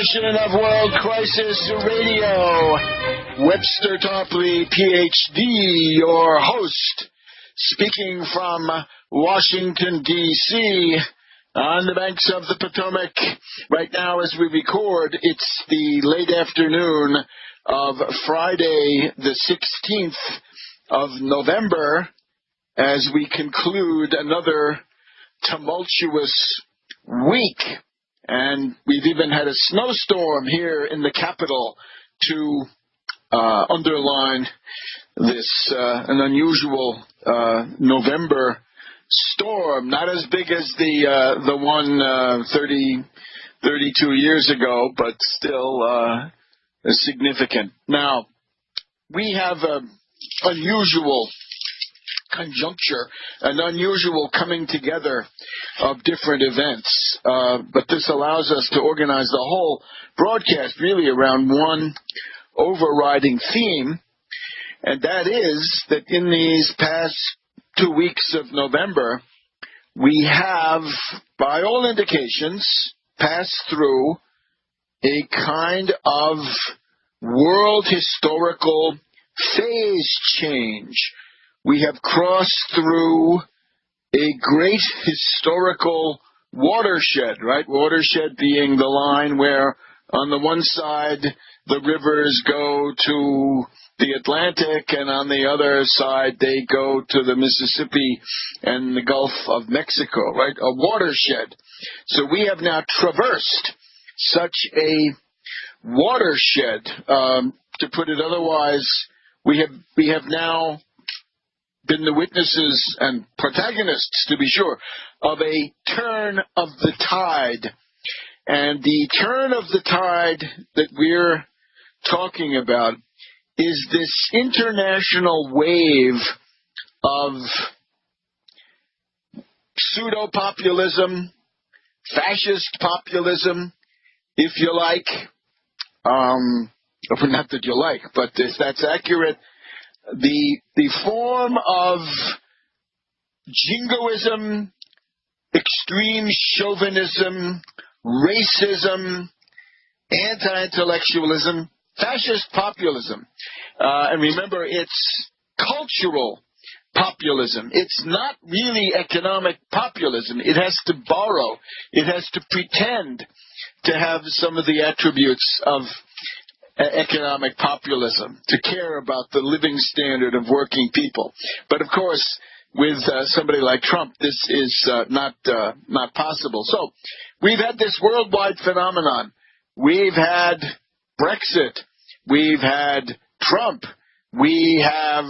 edition of World Crisis Radio. Webster Tarpley, Ph.D., your host, speaking from Washington, D.C., on the banks of the Potomac. Right now, as we record, it's the late afternoon of Friday, the 16th of November, as we conclude another tumultuous week. And we've even had a snowstorm here in the capital to underline this an unusual November storm. Not as big as the one 32 years ago, but still significant. Now, we have an unusual conjuncture, an unusual coming together of different events. But this allows us to organize the whole broadcast really around one overriding theme, and that is that in these past 2 weeks of November, we have, by all indications, passed through a kind of world historical phase change. We have crossed through a great historical watershed, right? Watershed being the line where on the one side the rivers go to the Atlantic and on the other side they go to the Mississippi and the Gulf of Mexico, right? A watershed. So we have now traversed such a watershed. To put it otherwise, we have now been the witnesses and protagonists, to be sure, of a turn of the tide. And the turn of the tide that we're talking about is this international wave of pseudo-populism, fascist populism, if you like. Not that you like, but if that's accurate, the form of jingoism, extreme chauvinism, racism, anti-intellectualism, fascist populism. And remember, it's cultural populism. It's not really economic populism. It has to borrow. It has to pretend to have some of the attributes of economic populism, to care about the living standard of working people. But of course, with somebody like Trump, this is not possible. So we've had this worldwide phenomenon. We've had Brexit. We've had Trump. We have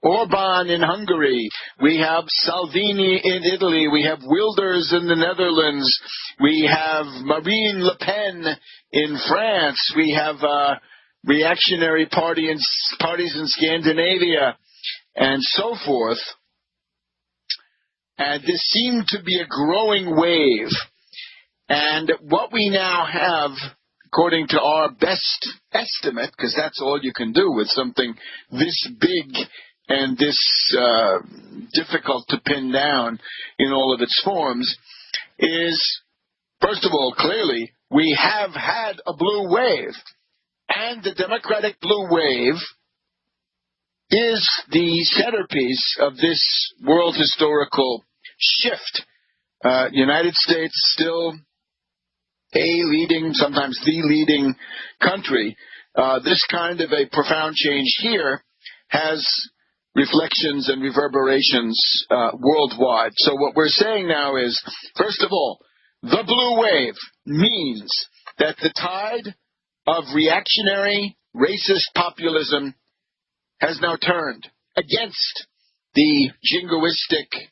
Orban in Hungary. We have Salvini in Italy. We have Wilders in the Netherlands. We have Marine Le Pen in France. We have reactionary parties in Scandinavia and so forth. And this seemed to be a growing wave. And what we now have, according to our best estimate, because that's all you can do with something this big and this difficult to pin down in all of its forms, is, first of all, clearly, we have had a blue wave. And the Democratic blue wave is the centerpiece of this world historical shift. United States still a leading, sometimes the leading country. This kind of a profound change here has reflections and reverberations worldwide. So what we're saying now is, first of all, the blue wave means that the tide of reactionary, racist populism has now turned against the jingoistic,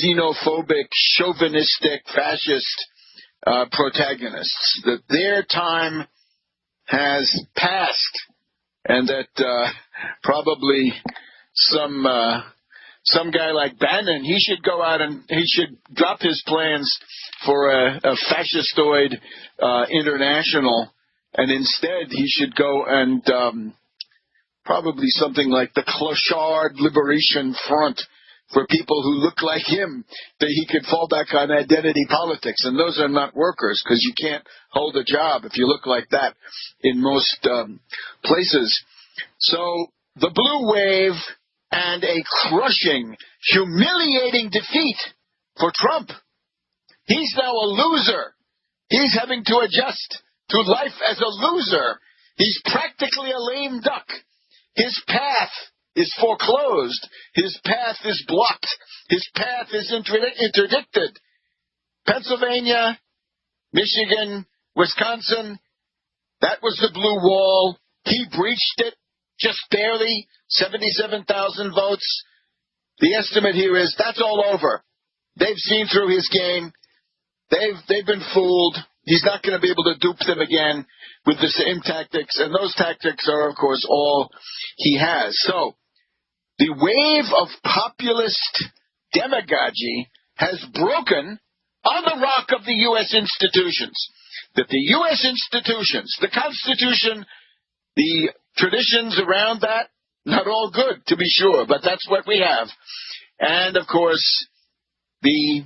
xenophobic, chauvinistic, fascist protagonists. That their time has passed, and that probably some guy like Bannon, he should go out and he should drop his plans for a fascistoid international, and instead he should go and probably something like the Clochard Liberation Front for people who look like him, that he could fall back on identity politics. And those are not workers, because you can't hold a job if you look like that in most places. So the blue wave and a crushing, humiliating defeat for Trump. He's now a loser. He's having to adjust to life as a loser. He's practically a lame duck. His path is foreclosed. His path is blocked. His path is interdicted. Pennsylvania, Michigan, Wisconsin, that was the blue wall. He breached it just barely, 77,000 votes. The estimate here is that's all over. They've seen through his game. They've been fooled. He's not going to be able to dupe them again with the same tactics, and those tactics are, of course, all he has. So the wave of populist demagogy has broken on the rock of the U.S. institutions. That the U.S. institutions, the Constitution, the traditions around that, not all good, to be sure, but that's what we have. And, of course, the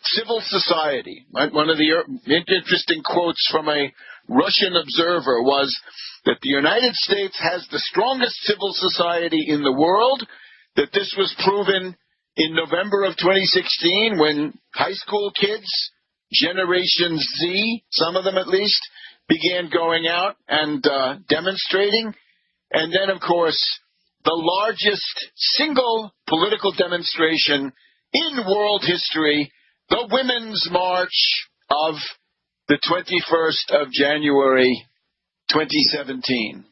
civil society. Right? One of the interesting quotes from a Russian observer was that the United States has the strongest civil society in the world, that this was proven in November of 2016 when high school kids, Generation Z, some of them at least, began going out and demonstrating. And then, of course, the largest single political demonstration in world history, the Women's March of the 21st of January 2017.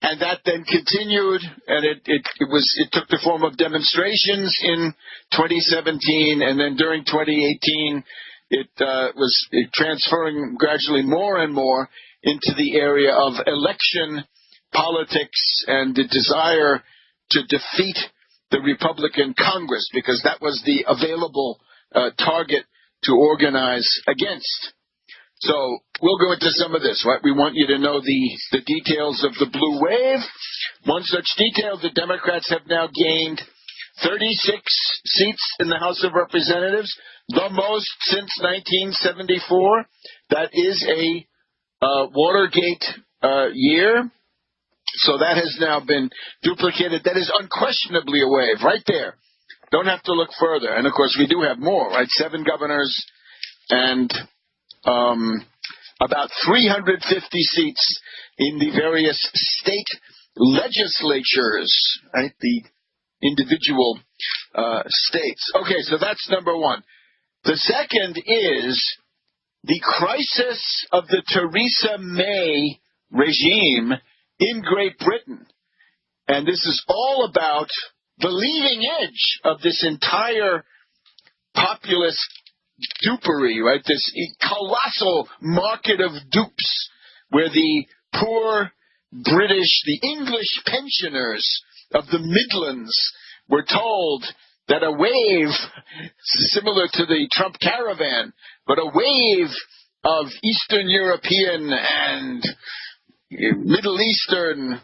And that then continued, and it took the form of demonstrations in 2017, and then during 2018, it was transferring gradually more and more into the area of election politics and the desire to defeat the Republican Congress, because that was the available target to organize against. So we'll go into some of this, right? We want you to know the details of the blue wave. One such detail, the Democrats have now gained 36 seats in the House of Representatives, the most since 1974. That is a Watergate year. So that has now been duplicated. That is unquestionably a wave right there. Don't have to look further. And, of course, we do have more, right? 7 governors and about 350 seats in the various state legislatures, right? The individual states. Okay, so that's number one. The second is the crisis of the Theresa May regime in Great Britain. And this is all about the leading edge of this entire populist dupery, right? This colossal market of dupes where the poor British, the English pensioners of the Midlands were told that a wave, similar to the Trump caravan, but a wave of Eastern European and Middle Eastern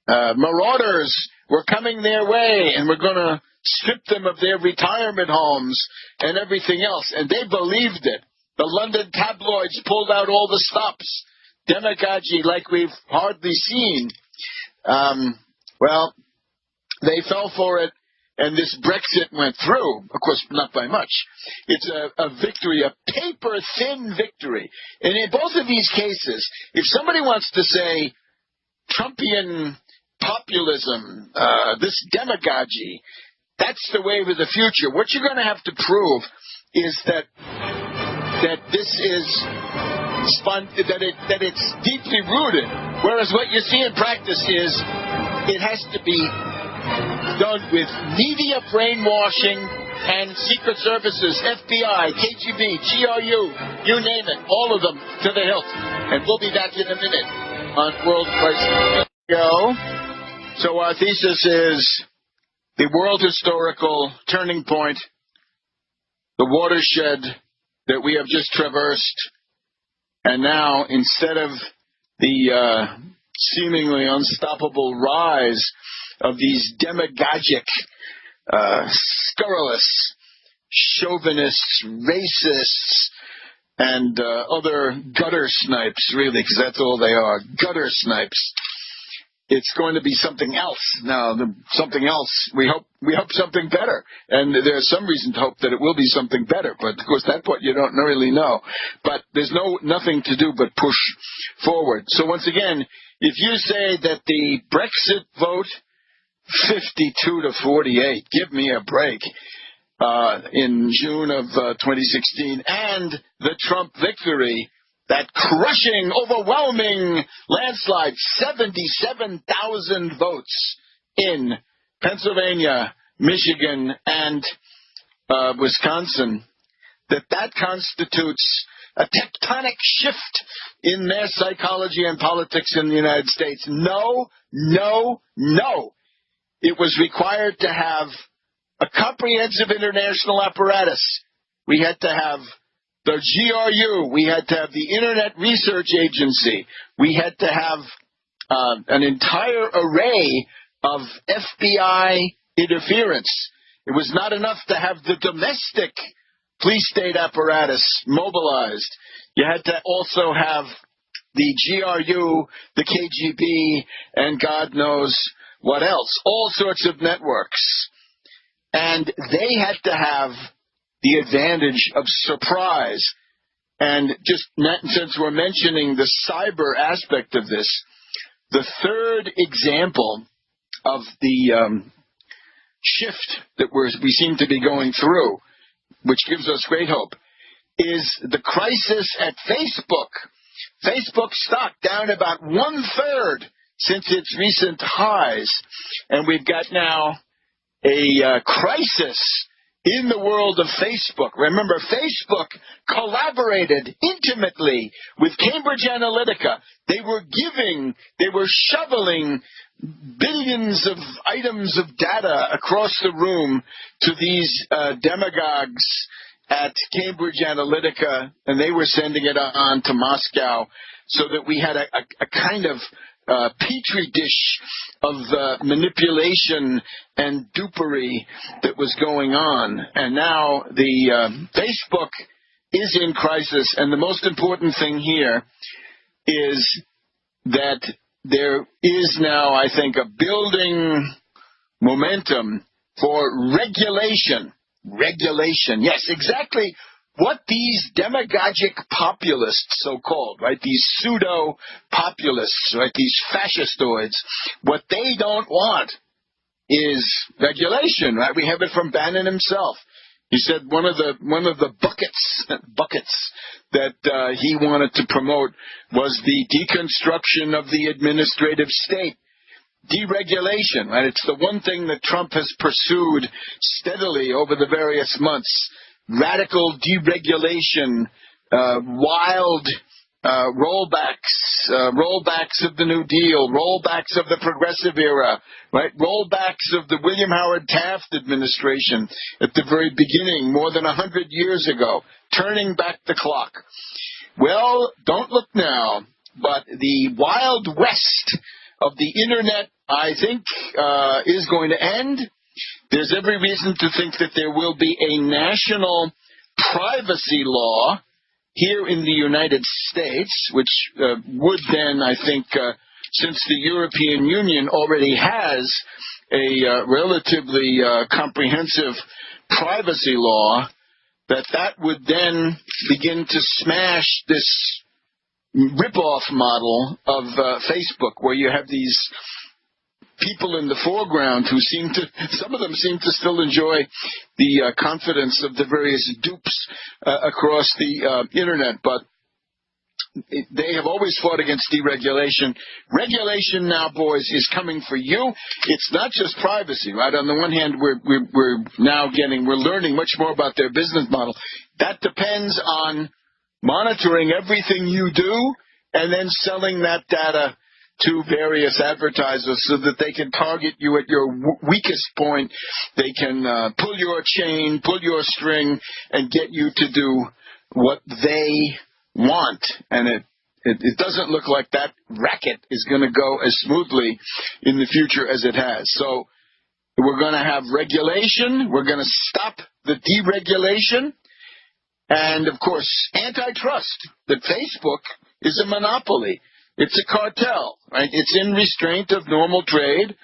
marauders were coming their way, and we're going to strip them of their retirement homes and everything else. And they believed it. The London tabloids pulled out all the stops. Demagogy like we've hardly seen. Well, they fell for it, and this Brexit went through. Of course, not by much. It's a victory, a paper-thin victory. And in both of these cases, if somebody wants to say Trumpian populism, this demagogy, that's the wave of the future, what you're going to have to prove is that this is that it's deeply rooted. Whereas what you see in practice is it has to be done with media brainwashing and secret services, FBI, KGB, GRU, you name it, all of them to the hilt. And we'll be back in a minute on World Crisis. So our thesis is the world historical turning point, the watershed that we have just traversed, and now instead of the seemingly unstoppable rise of these demagogic scurrilous chauvinists, racists, and other gutter snipes, really, because that's all they are, gutter snipes. It's going to be something else. Now, something else, we hope something better. And there's some reason to hope that it will be something better. But, of course, that part you don't really know. But there's nothing to do but push forward. So, once again, if you say that the Brexit vote, 52 to 48, give me a break, in June of 2016, and the Trump victory, that crushing, overwhelming landslide, 77,000 votes in Pennsylvania, Michigan, and Wisconsin, that constitutes a tectonic shift in mass psychology and politics in the United States. No, no, no. It was required to have a comprehensive international apparatus. We had to have the GRU. We had to have the Internet Research Agency. We had to have an entire array of FBI interference. It was not enough to have the domestic police state apparatus mobilized. You had to also have the GRU, the KGB, and God knows what else. All sorts of networks. And they had to have the advantage of surprise. And just since we're mentioning the cyber aspect of this, the third example of the shift that we seem to be going through, which gives us great hope, is the crisis at Facebook. Facebook stock down about 1/3 since its recent highs. And we've got now a crisis in the world of Facebook. Remember, Facebook collaborated intimately with Cambridge Analytica. They were shoveling billions of items of data across the room to these demagogues at Cambridge Analytica, and they were sending it on to Moscow, so that we had a kind of petri dish of manipulation and dupery that was going on. And now the Facebook is in crisis, and the most important thing here is that there is now, I think, a building momentum for regulation. Regulation, yes, exactly what these demagogic populists, so-called, right, these pseudo-populists, right, these fascistoids, what they don't want is regulation, right? We have it from Bannon himself. He said one of the buckets that he wanted to promote was the deconstruction of the administrative state. Deregulation, right? It's the one thing that Trump has pursued steadily over the various months. Radical deregulation, wild rollbacks of the New Deal, rollbacks of the Progressive Era, right? Rollbacks of the William Howard Taft administration at the very beginning, more than 100 years ago, turning back the clock. Well, don't look now, but the Wild West of the Internet, I think, is going to end. There's every reason to think that there will be a national privacy law here in the United States, which would then, I think, since the European Union already has a relatively comprehensive privacy law, that would then begin to smash this rip-off model of Facebook, where you have these people in the foreground who some of them seem to still enjoy the confidence of the various dupes across the Internet, but they have always fought against deregulation. Regulation now, boys, is coming for you. It's not just privacy, right? On the one hand, we're learning much more about their business model. That depends on monitoring everything you do and then selling that data to various advertisers so that they can target you at your weakest point. They can pull your chain, pull your string, and get you to do what they want. And it doesn't look like that racket is going to go as smoothly in the future as it has. So We're going to have regulation. We're going to stop the deregulation. And, of course, antitrust, that Facebook is a monopoly. It's a cartel, right? It's in restraint of normal trade,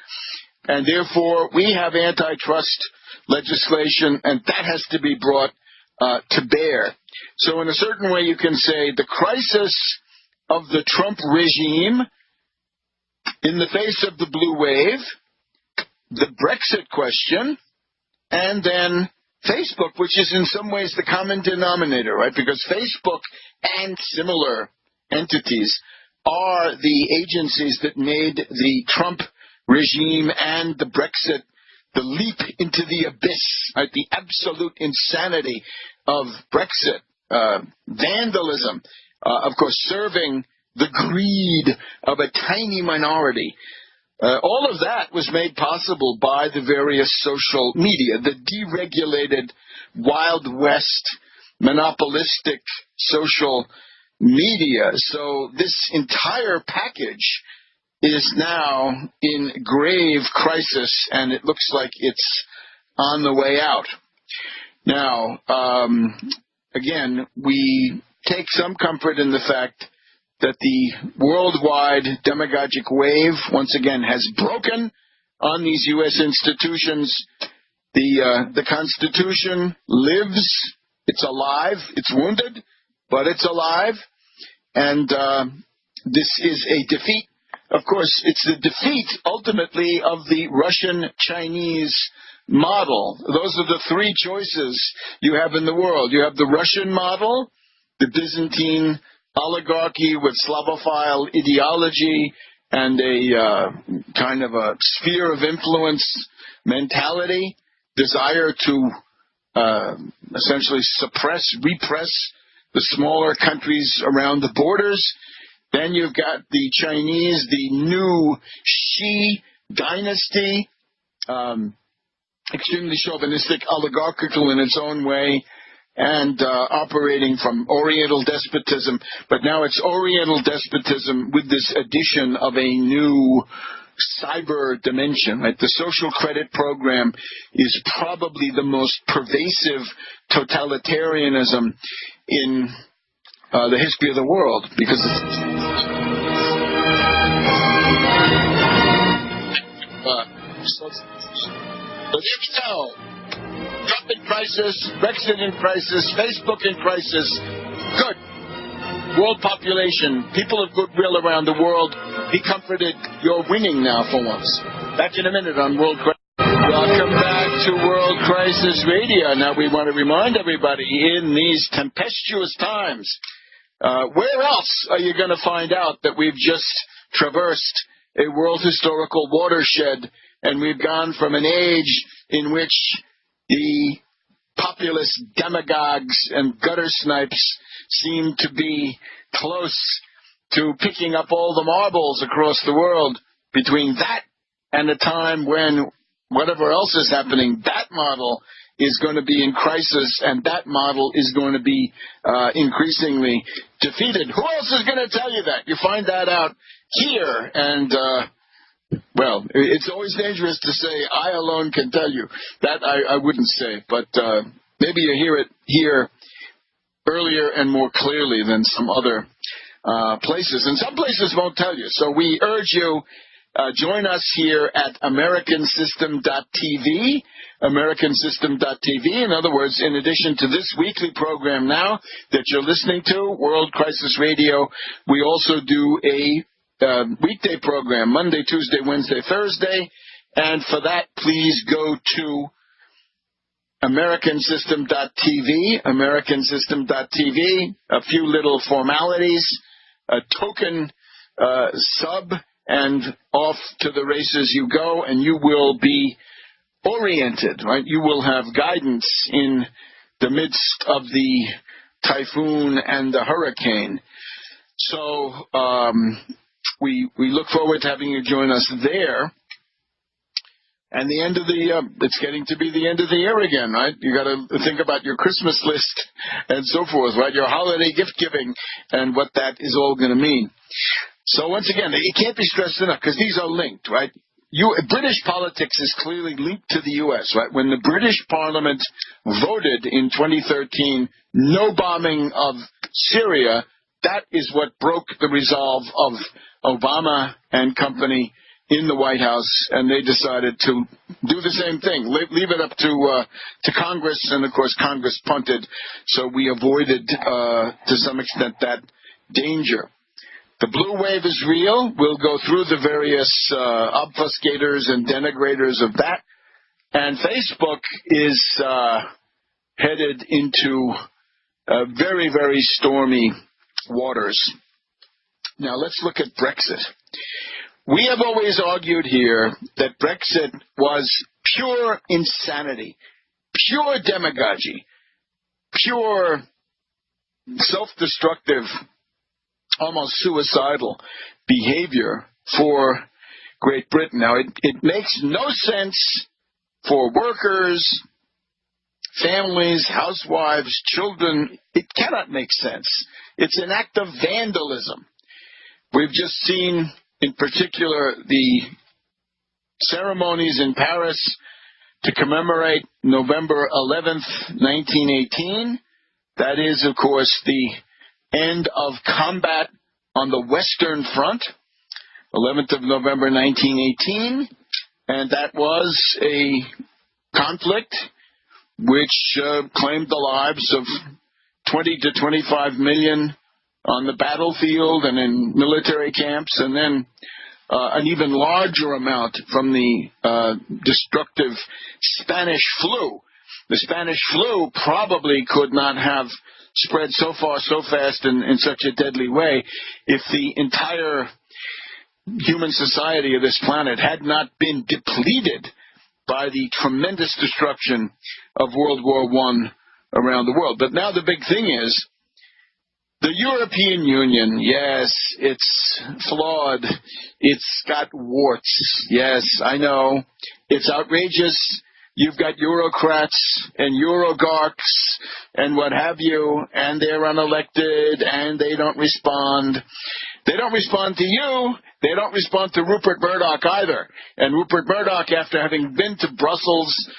and therefore we have antitrust legislation, and that has to be brought to bear. So in a certain way, you can say the crisis of the Trump regime in the face of the blue wave, the Brexit question, and then Facebook, which is in some ways the common denominator, right? Because Facebook and similar entities are the agencies that made the Trump regime and the Brexit, the leap into the abyss, right? The absolute insanity of Brexit, vandalism, of course, serving the greed of a tiny minority. All of that was made possible by the various social media, the deregulated, Wild West, monopolistic social media. So this entire package is now in grave crisis, and it looks like it's on the way out. Now, again, we take some comfort in the fact that the worldwide demagogic wave, once again, has broken on these U.S. institutions. The Constitution lives. It's alive. It's wounded, but it's alive. And this is a defeat. Of course, it's the defeat, ultimately, of the Russian-Chinese model. Those are the three choices you have in the world. You have the Russian model, the Byzantine oligarchy with Slavophile ideology and a kind of a sphere of influence mentality, desire to essentially repress the smaller countries around the borders. Then you've got the Chinese, the new Xi dynasty, extremely chauvinistic, oligarchical in its own way, and operating from Oriental despotism. But now it's Oriental despotism with this addition of a new cyber dimension. Right? The social credit program is probably the most pervasive totalitarianism in the history of the world, because Trump in crisis, Brexit in crisis, Facebook in crisis. Good. World population, people of goodwill around the world, be comforted. You're winning now for once. Back in a minute on World Crisis. Welcome back to World Crisis Radio. Now we want to remind everybody in these tempestuous times, where else are you going to find out that we've just traversed a world historical watershed, and we've gone from an age in which the populist demagogues and gutter snipes seem to be close to picking up all the marbles across the world, between that and a time when whatever else is happening, that model is going to be in crisis, and that model is going to be increasingly defeated. Who else is going to tell you that? You find that out here, and well, it's always dangerous to say, I alone can tell you. That I wouldn't say, but maybe you hear it here earlier and more clearly than some other places. And some places won't tell you. So we urge you, join us here at AmericanSystem.tv, AmericanSystem.tv. In other words, in addition to this weekly program now that you're listening to, World Crisis Radio, we also do a weekday program, Monday, Tuesday, Wednesday, Thursday. And for that, please go to AmericanSystem.tv, AmericanSystem.tv, a few little formalities, a token sub, and off to the races you go, and you will be oriented, right? You will have guidance in the midst of the typhoon and the hurricane. So we look forward to having you join us there. And the end of it's getting to be the end of the year again, right? You got to think about your Christmas list and so forth, right? Your holiday gift giving and what that is all going to mean. So once again, it can't be stressed enough, because these are linked, right? British politics is clearly linked to the U.S., right? When the British Parliament voted in 2013 no bombing of Syria, that is what broke the resolve of Obama and company in the White House, and they decided to do the same thing, leave it up to Congress, and of course Congress punted, so we avoided to some extent that danger. The blue wave is real. We'll go through the various obfuscators and denigrators of that, and Facebook is headed into very, very stormy waters. Now let's look at Brexit. We have always argued here that Brexit was pure insanity, pure demagogy, pure self-destructive, almost suicidal behavior for Great Britain. Now, it makes no sense for workers, families, housewives, children. It cannot make sense. It's an act of vandalism. We've just seen, in particular, the ceremonies in Paris to commemorate November 11th, 1918. That is, of course, the end of combat on the Western Front, 11th of November 1918, and that was a conflict which claimed the lives of 20 to 25 million on the battlefield and in military camps, and then an even larger amount from the destructive Spanish flu. The Spanish flu probably could not have spread so far, so fast, and in such a deadly way if the entire human society of this planet had not been depleted by the tremendous destruction of World War I around the world. But now the big thing is, the European Union, yes, it's flawed. It's got warts. Yes, I know. It's outrageous. You've got Eurocrats and Eurogarchs and what have you, and they're unelected, and they don't respond. They don't respond to you. They don't respond to Rupert Murdoch either. And Rupert Murdoch, after having been to Brussels,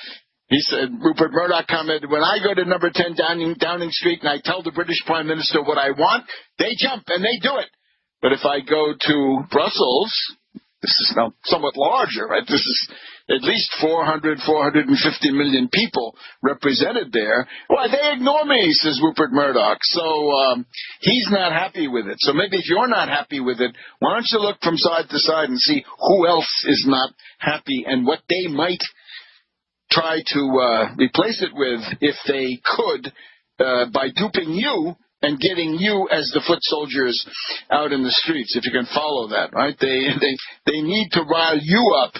he said, Rupert Murdoch commented, when I go to number 10 Downing Street and I tell the British Prime Minister what I want, they jump and they do it. But if I go to Brussels, this is now somewhat larger, right? This is at least 450 million people represented there. Why, they ignore me, says Rupert Murdoch. So he's not happy with it. So maybe if you're not happy with it, why don't you look from side to side and see who else is not happy and what they might try to replace it with if they could by duping you and getting you as the foot soldiers out in the streets, if you can follow that, right? They need to rile you up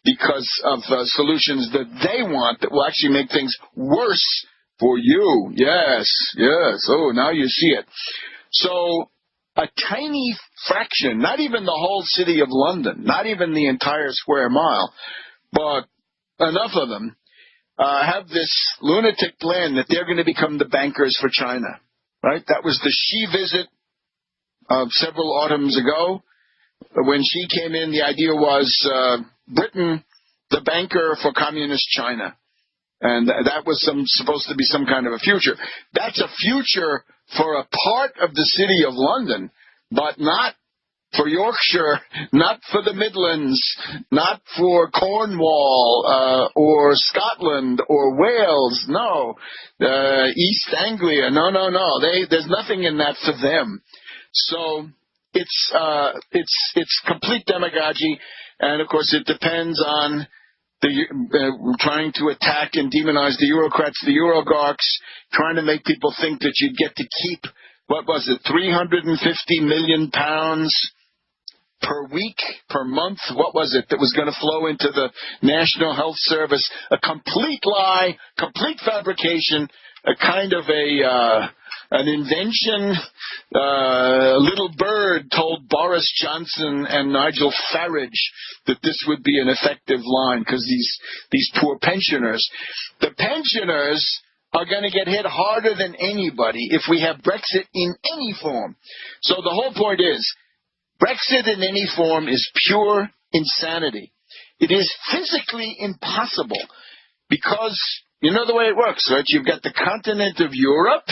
because of solutions that they want that will actually make things worse for you. Yes, yes. Oh, now you see it. So a tiny fraction, not even the whole city of London, not even the entire square mile, but enough of them have this lunatic plan that they're going to become the bankers for China. Right? That was the Xi visit of several autumns ago. When Xi came in, the idea was Britain, the banker for communist China. And that was supposed to be some kind of a future. That's a future for a part of the city of London, but not for Yorkshire, not for the Midlands, not for Cornwall or Scotland or Wales. No, East Anglia. No. There's nothing in that for them. So it's complete demagogy, and of course it depends on trying to attack and demonize the Eurocrats, the Eurogorks, trying to make people think that you'd get to keep, what was it, £350 million per week, per month, what was it, that was going to flow into the National Health Service? A complete lie, complete fabrication, a kind of an invention. Little Bird told Boris Johnson and Nigel Farage that this would be an effective line because these poor pensioners, the pensioners are going to get hit harder than anybody if we have Brexit in any form. So the whole point is, Brexit in any form is pure insanity. It is physically impossible because you know the way it works, right? You've got the continent of Europe,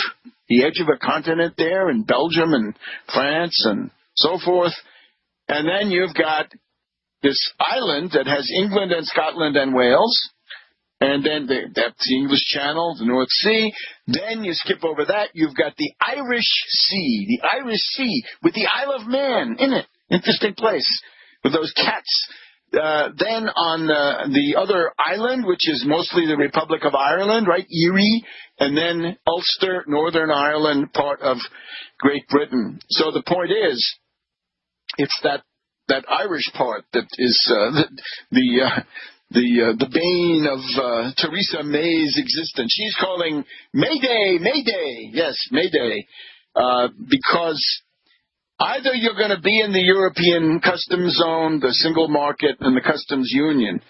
the edge of a continent there in Belgium and France and so forth. And then you've got this island that has England and Scotland and Wales. And then that's the English Channel, the North Sea. Then you skip over that. You've got the Irish Sea with the Isle of Man in it. Interesting place with those cats. Then on the other island, which is mostly the Republic of Ireland, right? Erie, and then Ulster, Northern Ireland, part of Great Britain. So the point is, it's that Irish part that is the bane of Theresa May's existence. She's calling Mayday, Mayday. Yes, Mayday, because either you're going to be in the European customs zone, the single market, and the customs union.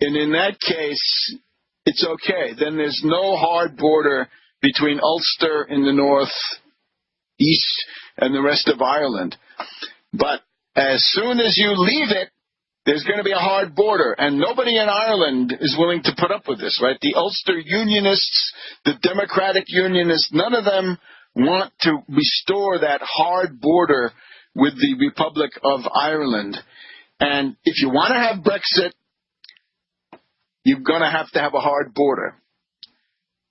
And in that case, it's okay. Then there's no hard border between Ulster in the north, east, and the rest of Ireland. But as soon as you leave it, there's going to be a hard border, and nobody in Ireland is willing to put up with this, right? The Ulster Unionists, the Democratic Unionists, none of them want to restore that hard border with the Republic of Ireland. And if you want to have Brexit, you're going to have a hard border.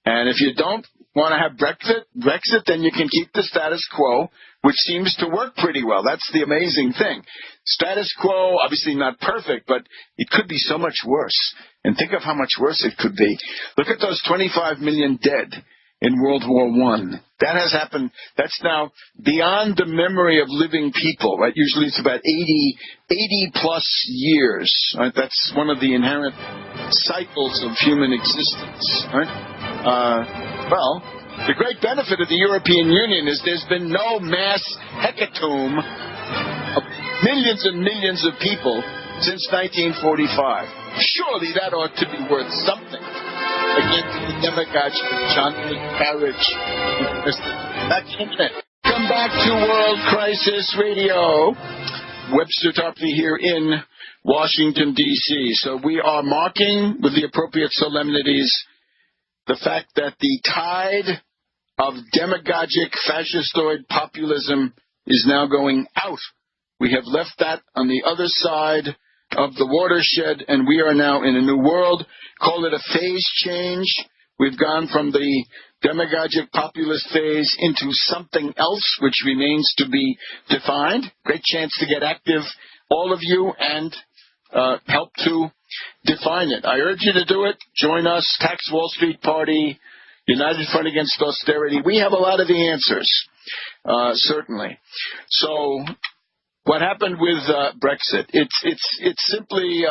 And if you don't want to have Brexit, then you can keep the status quo, which seems to work pretty well. That's the amazing thing. Status quo, obviously not perfect, but it could be so much worse. And think of how much worse it could be. Look at those 25 million dead in World War I. That has happened. That's now beyond the memory of living people, right? Usually it's about 80 plus years, right? That's one of the inherent cycles of human existence, right? Well, the great benefit of the European Union is there's been no mass hecatomb of millions and millions of people since 1945. Surely that ought to be worth something against the demagogues of John Carriage. That's it. Come back to World Crisis Radio. Webster Tarpley here in Washington, D.C. So we are marking with the appropriate solemnities the fact that the tide of demagogic fascistoid populism is now going out. We have left that on the other side of the watershed, and we are now in a new world. Call it a phase change. We've gone from the demagogic populist phase into something else, which remains to be defined. Great chance to get active, all of you, and help to define it. I urge you to do it. Join us, Tax Wall Street Party, United Front Against Austerity. We have a lot of the answers, certainly. So what happened with Brexit? It's simply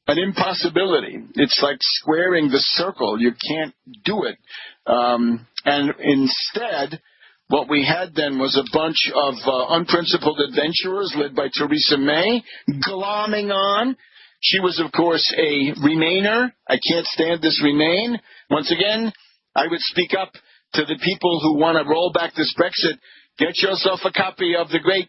an impossibility. It's like squaring the circle. You can't do it. And instead, what we had then was a bunch of unprincipled adventurers led by Theresa May, glomming on. She was, of course, a Remainer. I can't stand this Remain. Once again, I would speak up to the people who want to roll back this Brexit. Get yourself a copy of the great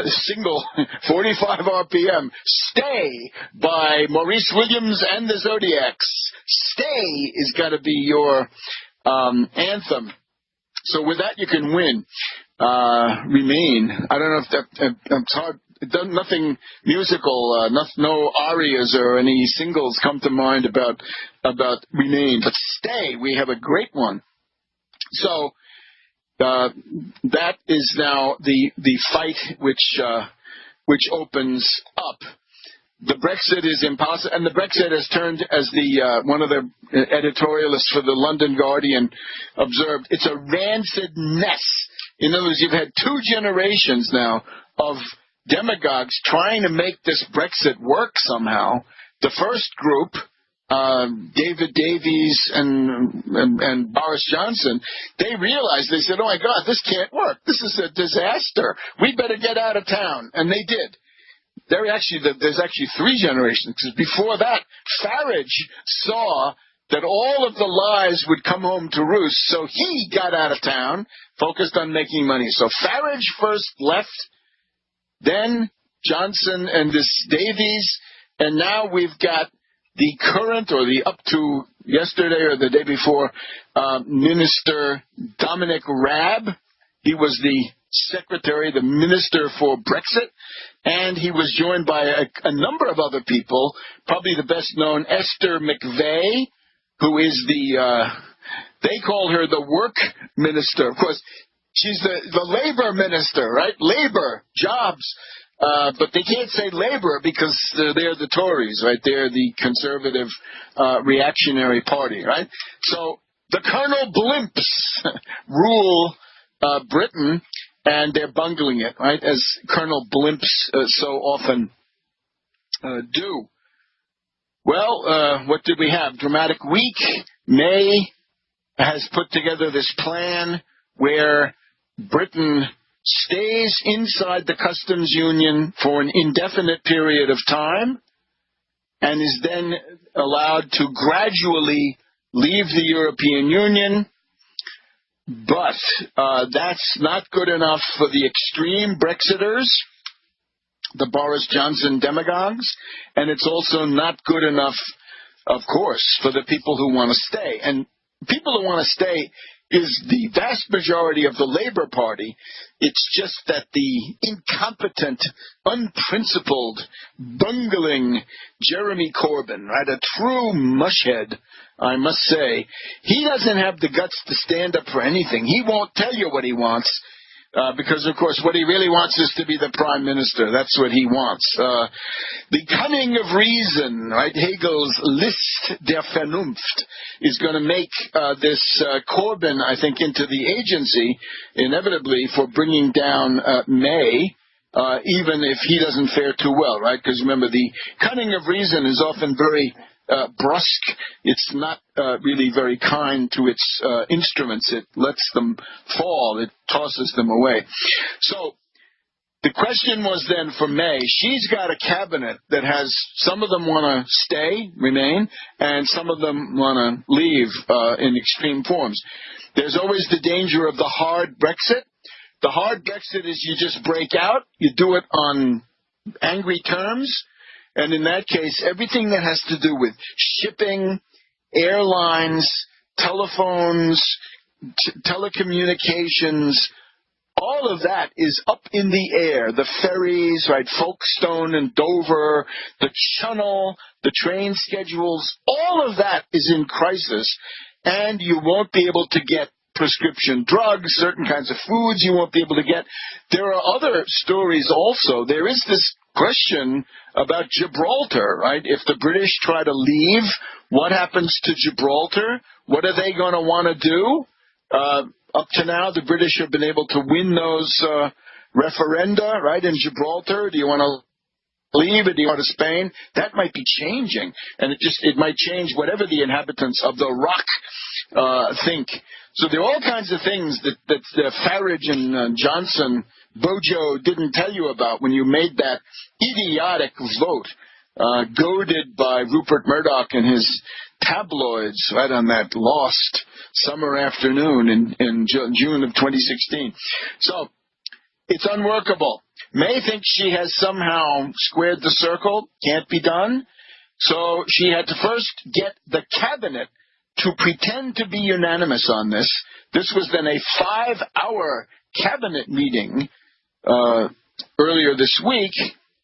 single 45 RPM, Stay, by Maurice Williams and the Zodiacs. Stay is got to be your anthem. So with that, you can win. Remain. I don't know if that's hard. Nothing musical, no arias or any singles come to mind about Remain. But Stay, we have a great one. So that is now the fight which opens up. The Brexit is impossible, and the Brexit has turned, as the one of the editorialists for the London Guardian observed, it's a rancid mess. In other words, you've had two generations now of demagogues trying to make this Brexit work somehow. The first group, David Davies and Boris Johnson, they realized, they said, oh my God, this can't work. This is a disaster. We better get out of town. And they did. There's actually three generations, because before that, Farage saw that all of the lies would come home to roost, so he got out of town, focused on making money. So Farage first left, then Johnson and this Davies, and now we've got the current, or the up to yesterday or the day before, Minister Dominic Raab. He was the secretary, the minister for Brexit, and he was joined by a number of other people, probably the best known, Esther McVey, who is they call her the work minister. Of course, she's the labor minister, right? Labor, jobs. But they can't say labor because they're the Tories, right? They're the conservative reactionary party, right? So the Colonel Blimps rule Britain, and they're bungling it, right, as Colonel Blimps so often do. Well, what did we have? Dramatic week. May has put together this plan where Britain stays inside the customs union for an indefinite period of time and is then allowed to gradually leave the European Union. But that's not good enough for the extreme Brexiters, the Boris Johnson demagogues, and it's also not good enough, of course, for the people who want to stay. And people who want to stay is the vast majority of the Labour Party. It's just that the incompetent, unprincipled, bungling Jeremy Corbyn, right, a true mushhead, I must say, he doesn't have the guts to stand up for anything. He won't tell you what he wants. Because, of course, what he really wants is to be the prime minister. That's what he wants. The cunning of reason, right, Hegel's List der Vernunft, is going to make this Corbyn, I think, into the agency, inevitably, for bringing down May, even if he doesn't fare too well, right? Because, remember, the cunning of reason is often very brusque. It's not really very kind to its instruments. It lets them fall. It tosses them away. So the question was then for May. She's got a cabinet that has some of them want to stay, remain, and some of them want to leave in extreme forms. There's always the danger of the hard Brexit. The hard Brexit is you just break out. You do it on angry terms. And in that case, everything that has to do with shipping, airlines, telephones, telecommunications, all of that is up in the air. The ferries, right, Folkestone and Dover, the Channel, the train schedules, all of that is in crisis. And you won't be able to get prescription drugs, certain kinds of foods you won't be able to get. There are other stories also. There is this question about Gibraltar, right? If the British try to leave, what happens to Gibraltar? What are they going to want to do? Up to now, the British have been able to win those referenda, right, in Gibraltar. Do you want to leave it? Do you want to Spain? That might be changing, and it might change whatever the inhabitants of the Rock think. So there are all kinds of things that Farage and Johnson, Bojo, didn't tell you about when you made that idiotic vote, goaded by Rupert Murdoch and his tabloids, right, on that lost summer afternoon in June of 2016. So it's unworkable. May thinks she has somehow squared the circle. Can't be done. So she had to first get the cabinet to pretend to be unanimous on this. This was then a 5-hour cabinet meeting earlier this week,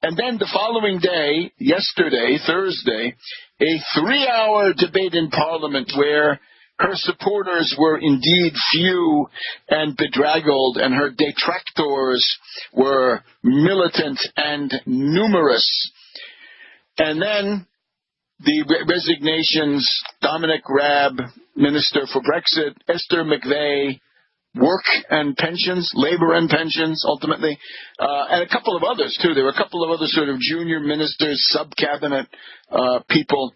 and then the following day, yesterday, Thursday, a 3-hour debate in Parliament where her supporters were indeed few and bedraggled, and her detractors were militant and numerous. And then the resignations, Dominic Raab, Minister for Brexit, Esther McVey, work and pensions, labor and pensions, ultimately, and a couple of others, too. There were a couple of other sort of junior ministers, sub-cabinet people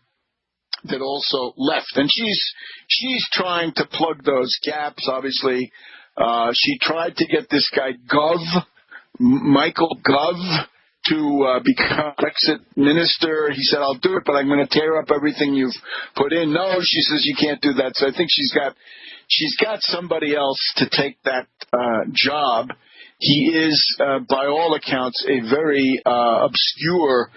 that also left. And she's trying to plug those gaps, obviously. She tried to get this guy Michael Gove, to become Brexit minister. He said, I'll do it, but I'm going to tear up everything you've put in. No, she says, you can't do that. So I think she's got somebody else to take that job. He is, by all accounts, a very obscure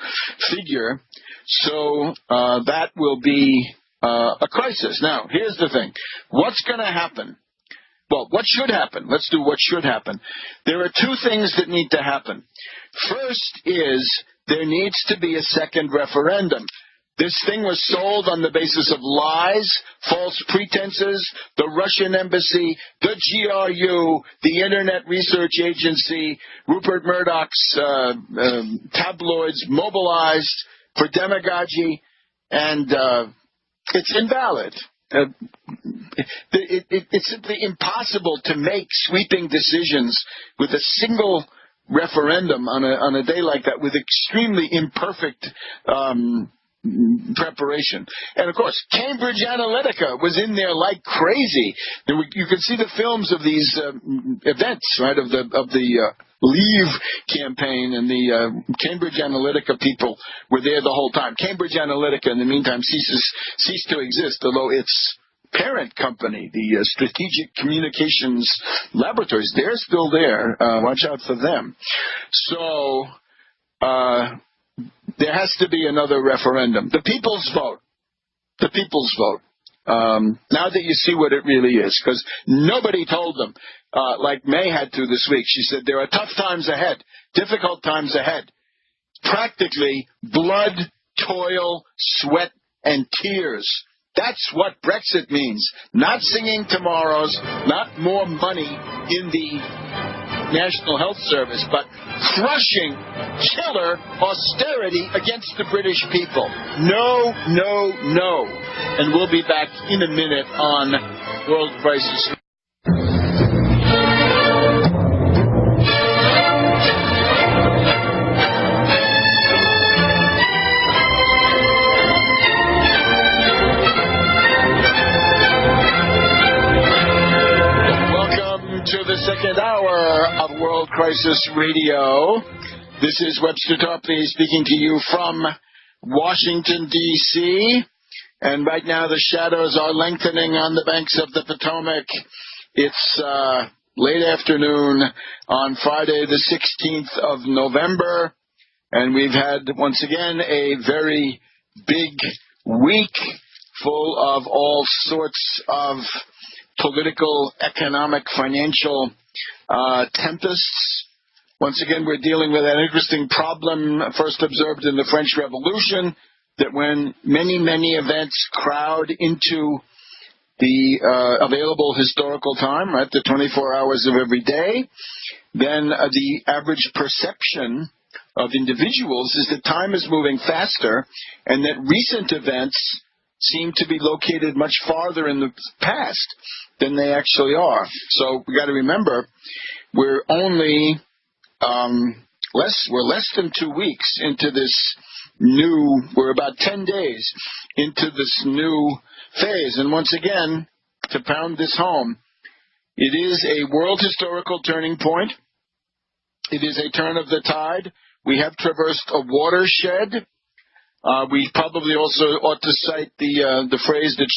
figure. So that will be a crisis. Now, here's the thing. What's going to happen? Well, what should happen? Let's do what should happen. There are two things that need to happen. First is there needs to be a second referendum. This thing was sold on the basis of lies, false pretenses. The Russian embassy, the GRU, the Internet Research Agency, Rupert Murdoch's tabloids mobilized for demagogy, and it's invalid. It's simply impossible to make sweeping decisions with a single referendum on a day like that with extremely imperfect preparation. And of course, Cambridge Analytica was in there like crazy. You can see the films of these events, right, of the Leave campaign, and the Cambridge Analytica people were there the whole time. Cambridge Analytica, in the meantime, ceased to exist, although its parent company, the Strategic Communications Laboratories, they're still there. Watch out for them. So there has to be another referendum. The people's vote. The people's vote. Now that you see what it really is, because nobody told them, like May had to this week. She said there are tough times ahead, difficult times ahead. Practically blood, toil, sweat, and tears. That's what Brexit means. Not singing tomorrows, not more money in the National Health Service, but crushing, killer austerity against the British people. No, no, no. And we'll be back in a minute on World Crisis. To the second hour of World Crisis Radio. This is Webster Tarpley speaking to you from Washington, D.C. And right now the shadows are lengthening on the banks of the Potomac. It's late afternoon on Friday, the 16th of November. And we've had, once again, a very big week full of all sorts of political, economic, financial tempests. Once again, we're dealing with an interesting problem first observed in the French Revolution, that when many, many events crowd into the available historical time, right, the 24 hours of every day, then the average perception of individuals is that time is moving faster and that recent events seem to be located much farther in the past than they actually are. So we got to remember, we're only less than 2 weeks into this we're about 10 days into this new phase. And once again, to pound this home, it is a world historical turning point. It is a turn of the tide. We have traversed a watershed. We probably also ought to cite the phrase that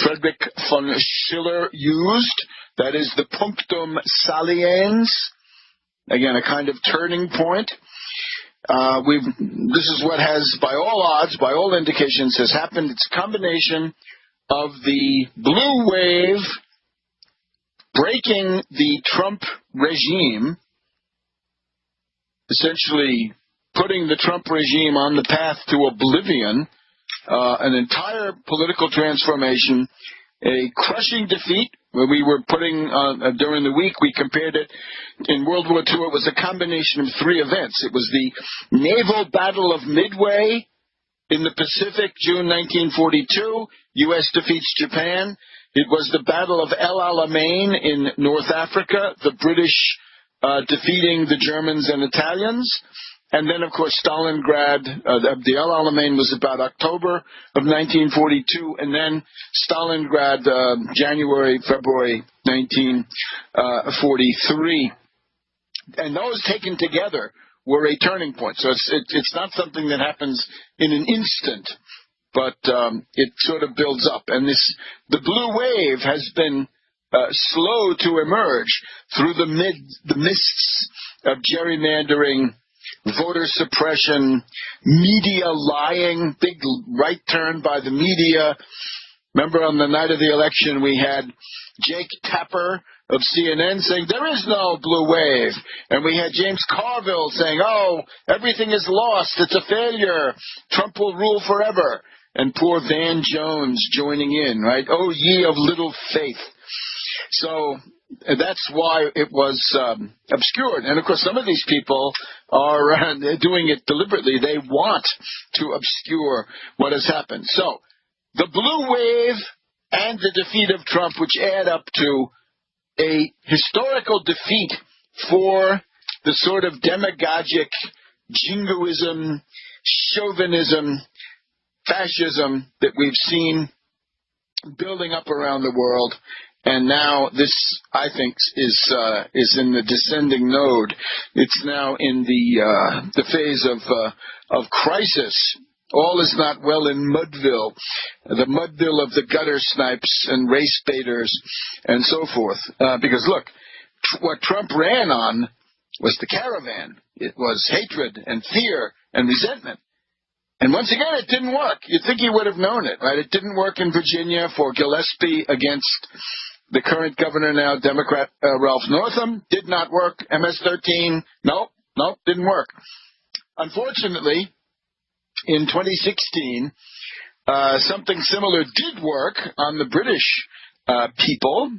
Friedrich von Schiller used. That is the punctum saliens. Again, a kind of turning point. This is what has, by all odds, by all indications, has happened. It's a combination of the blue wave breaking the Trump regime, essentially putting the Trump regime on the path to oblivion, an entire political transformation, a crushing defeat. Where we were putting, during the week, we compared it, in World War II, it was a combination of three events. It was the naval battle of Midway in the Pacific, June 1942. U.S. defeats Japan. It was the Battle of El Alamein in North Africa, the British defeating the Germans and Italians. And then, of course, Stalingrad, the El Alamein was about October of 1942, and then Stalingrad, January, February 1943. And those taken together were a turning point. So it's not something that happens in an instant, but it sort of builds up. And the blue wave has been slow to emerge through the mists of gerrymandering, voter suppression, media lying, big right turn by the media. Remember on the night of the election we had Jake Tapper of CNN saying there is no blue wave. And we had James Carville saying, oh, everything is lost. It's a failure. Trump will rule forever. And poor Van Jones joining in, right? Oh, ye of little faith. So that's why it was obscured. And, of course, some of these people are doing it deliberately. They want to obscure what has happened. So the blue wave and the defeat of Trump, which add up to a historical defeat for the sort of demagogic jingoism, chauvinism, fascism that we've seen building up around the world. And now this, I think, is in the descending node. It's now in the phase of crisis. All is not well in Mudville, the Mudville of the gutter snipes and race baiters and so forth. Because, look, what Trump ran on was the caravan. It was hatred and fear and resentment. And once again, it didn't work. You'd think he would have known it, right? It didn't work in Virginia for Gillespie against the current governor now, Democrat Ralph Northam. Did not work. MS-13, nope, didn't work. Unfortunately, in 2016, something similar did work on the British people.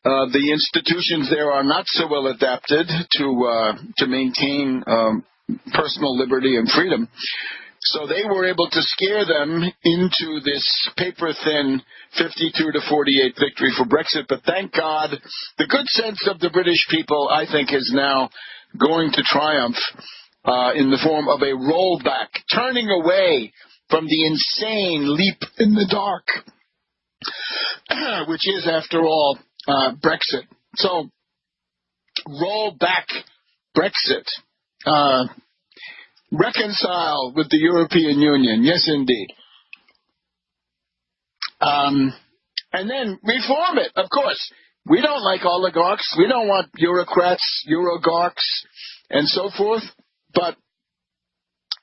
The institutions there are not so well adapted to maintain personal liberty and freedom. So they were able to scare them into this paper-thin 52-48 victory for Brexit. But thank God, the good sense of the British people, I think, is now going to triumph in the form of a rollback, turning away from the insane leap in the dark, which is, after all, Brexit. So, roll back Brexit. Reconcile with the European Union. Yes, indeed. And then reform it, of course. We don't like oligarchs. We don't want bureaucrats, Eurogarchs, and so forth. But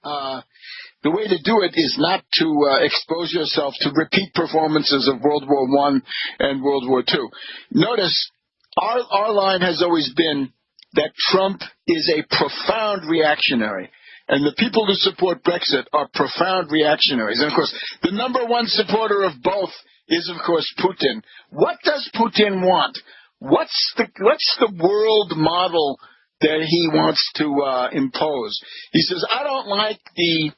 the way to do it is not to expose yourself to repeat performances of World War I and World War II. Notice, our line has always been that Trump is a profound reactionary. And the people who support Brexit are profound reactionaries. And, of course, the number one supporter of both is, of course, Putin. What does Putin want? What's the world model that he wants to impose? He says, I don't like the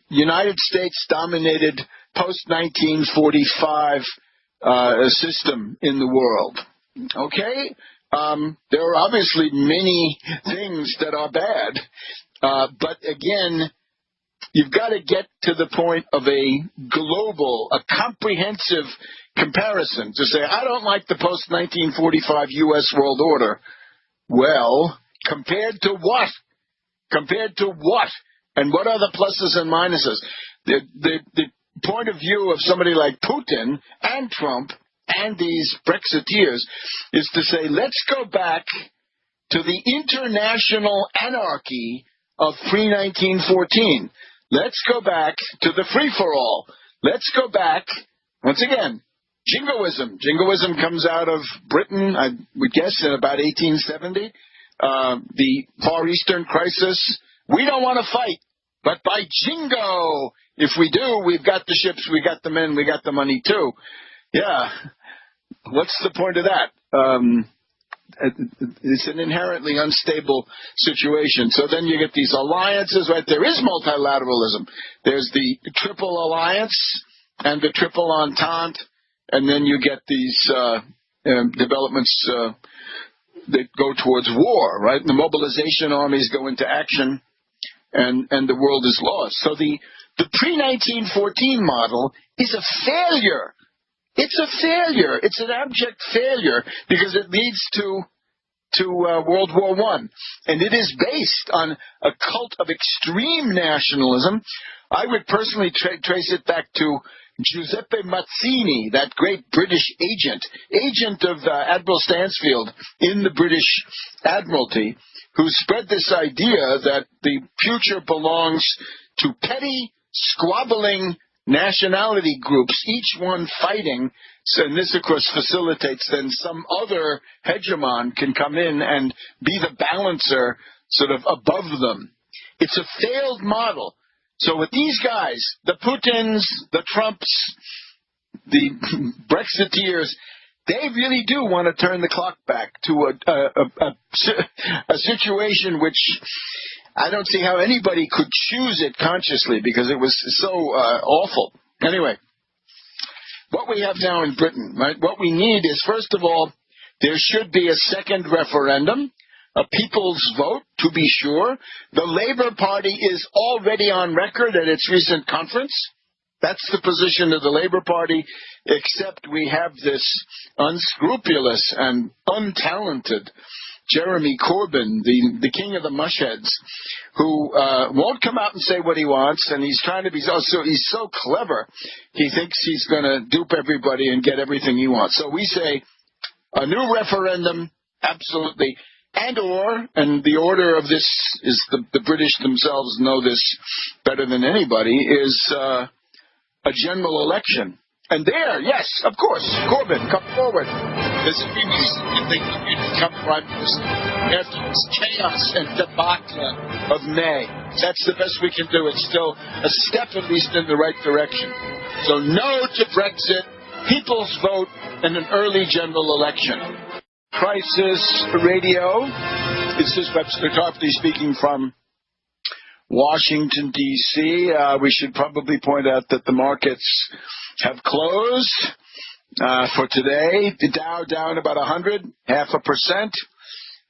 United States-dominated post-1945 system in the world. Okay? There are obviously many things that are bad. But again, you've got to get to the point of a global, a comprehensive comparison to say, I don't like the post-1945 U.S. world order. Well, compared to what? Compared to what? And what are the pluses and minuses? The point of view of somebody like Putin and Trump and these Brexiteers is to say, let's go back to the international anarchy of pre-1914. Let's go back to the free-for-all. Let's go back, once again, jingoism. Jingoism comes out of Britain, I would guess, in about 1870. The Far Eastern crisis. We don't want to fight, but by jingo, if we do, we've got the ships, we got the men, we got the money too. Yeah, what's the point of that? It's an inherently unstable situation. So then you get these alliances, right? There is multilateralism. There's the Triple Alliance and the Triple Entente, and then you get these developments that go towards war, right? The mobilization armies go into action, and the world is lost. So the pre-1914 model is a failure. It's a failure. It's an abject failure because it leads to World War I. And it is based on a cult of extreme nationalism. I would personally trace it back to Giuseppe Mazzini, that great British agent of Admiral Stansfield in the British Admiralty, who spread this idea that the future belongs to petty, squabbling nationality groups, each one fighting. So, and this, of course, facilitates then some other hegemon can come in and be the balancer sort of above them. It's a failed model. So with these guys, the Putins, the Trumps, the Brexiteers, they really do want to turn the clock back to a situation which I don't see how anybody could choose it consciously because it was so awful. Anyway, what we have now in Britain, right? What we need is, first of all, there should be a second referendum, a people's vote, to be sure. The Labour Party is already on record at its recent conference. That's the position of the Labour Party, except we have this unscrupulous and untalented Jeremy Corbyn, the king of the mushheads, who won't come out and say what he wants, and he's trying to be he's so clever, he thinks he's going to dupe everybody and get everything he wants. So we say a new referendum, absolutely. And the order of this is the British themselves know this better than anybody, is a general election. And there, yes, of course, Corbyn, come forward. There's every reason to think you become Prime Minister after this chaos and debacle of May. That's the best we can do. It's still a step at least in the right direction. So no to Brexit, people's vote, and an early general election. Crisis Radio. This is Webster Tarpley speaking from Washington, D.C. We should probably point out that the markets have closed for today. The Dow down about 100, 0.5%.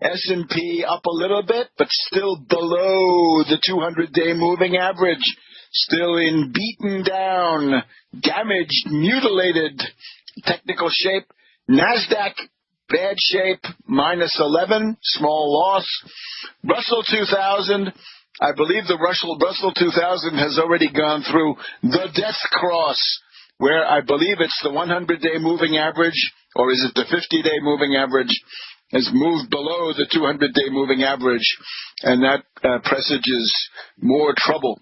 S&P up a little bit, but still below the 200-day moving average. Still in beaten down, damaged, mutilated technical shape. NASDAQ, bad shape, minus 11, small loss. Russell 2000, I believe the Russell 2000 has already gone through the death cross, where I believe it's the 100-day moving average, or is it the 50-day moving average, has moved below the 200-day moving average, and that presages more trouble.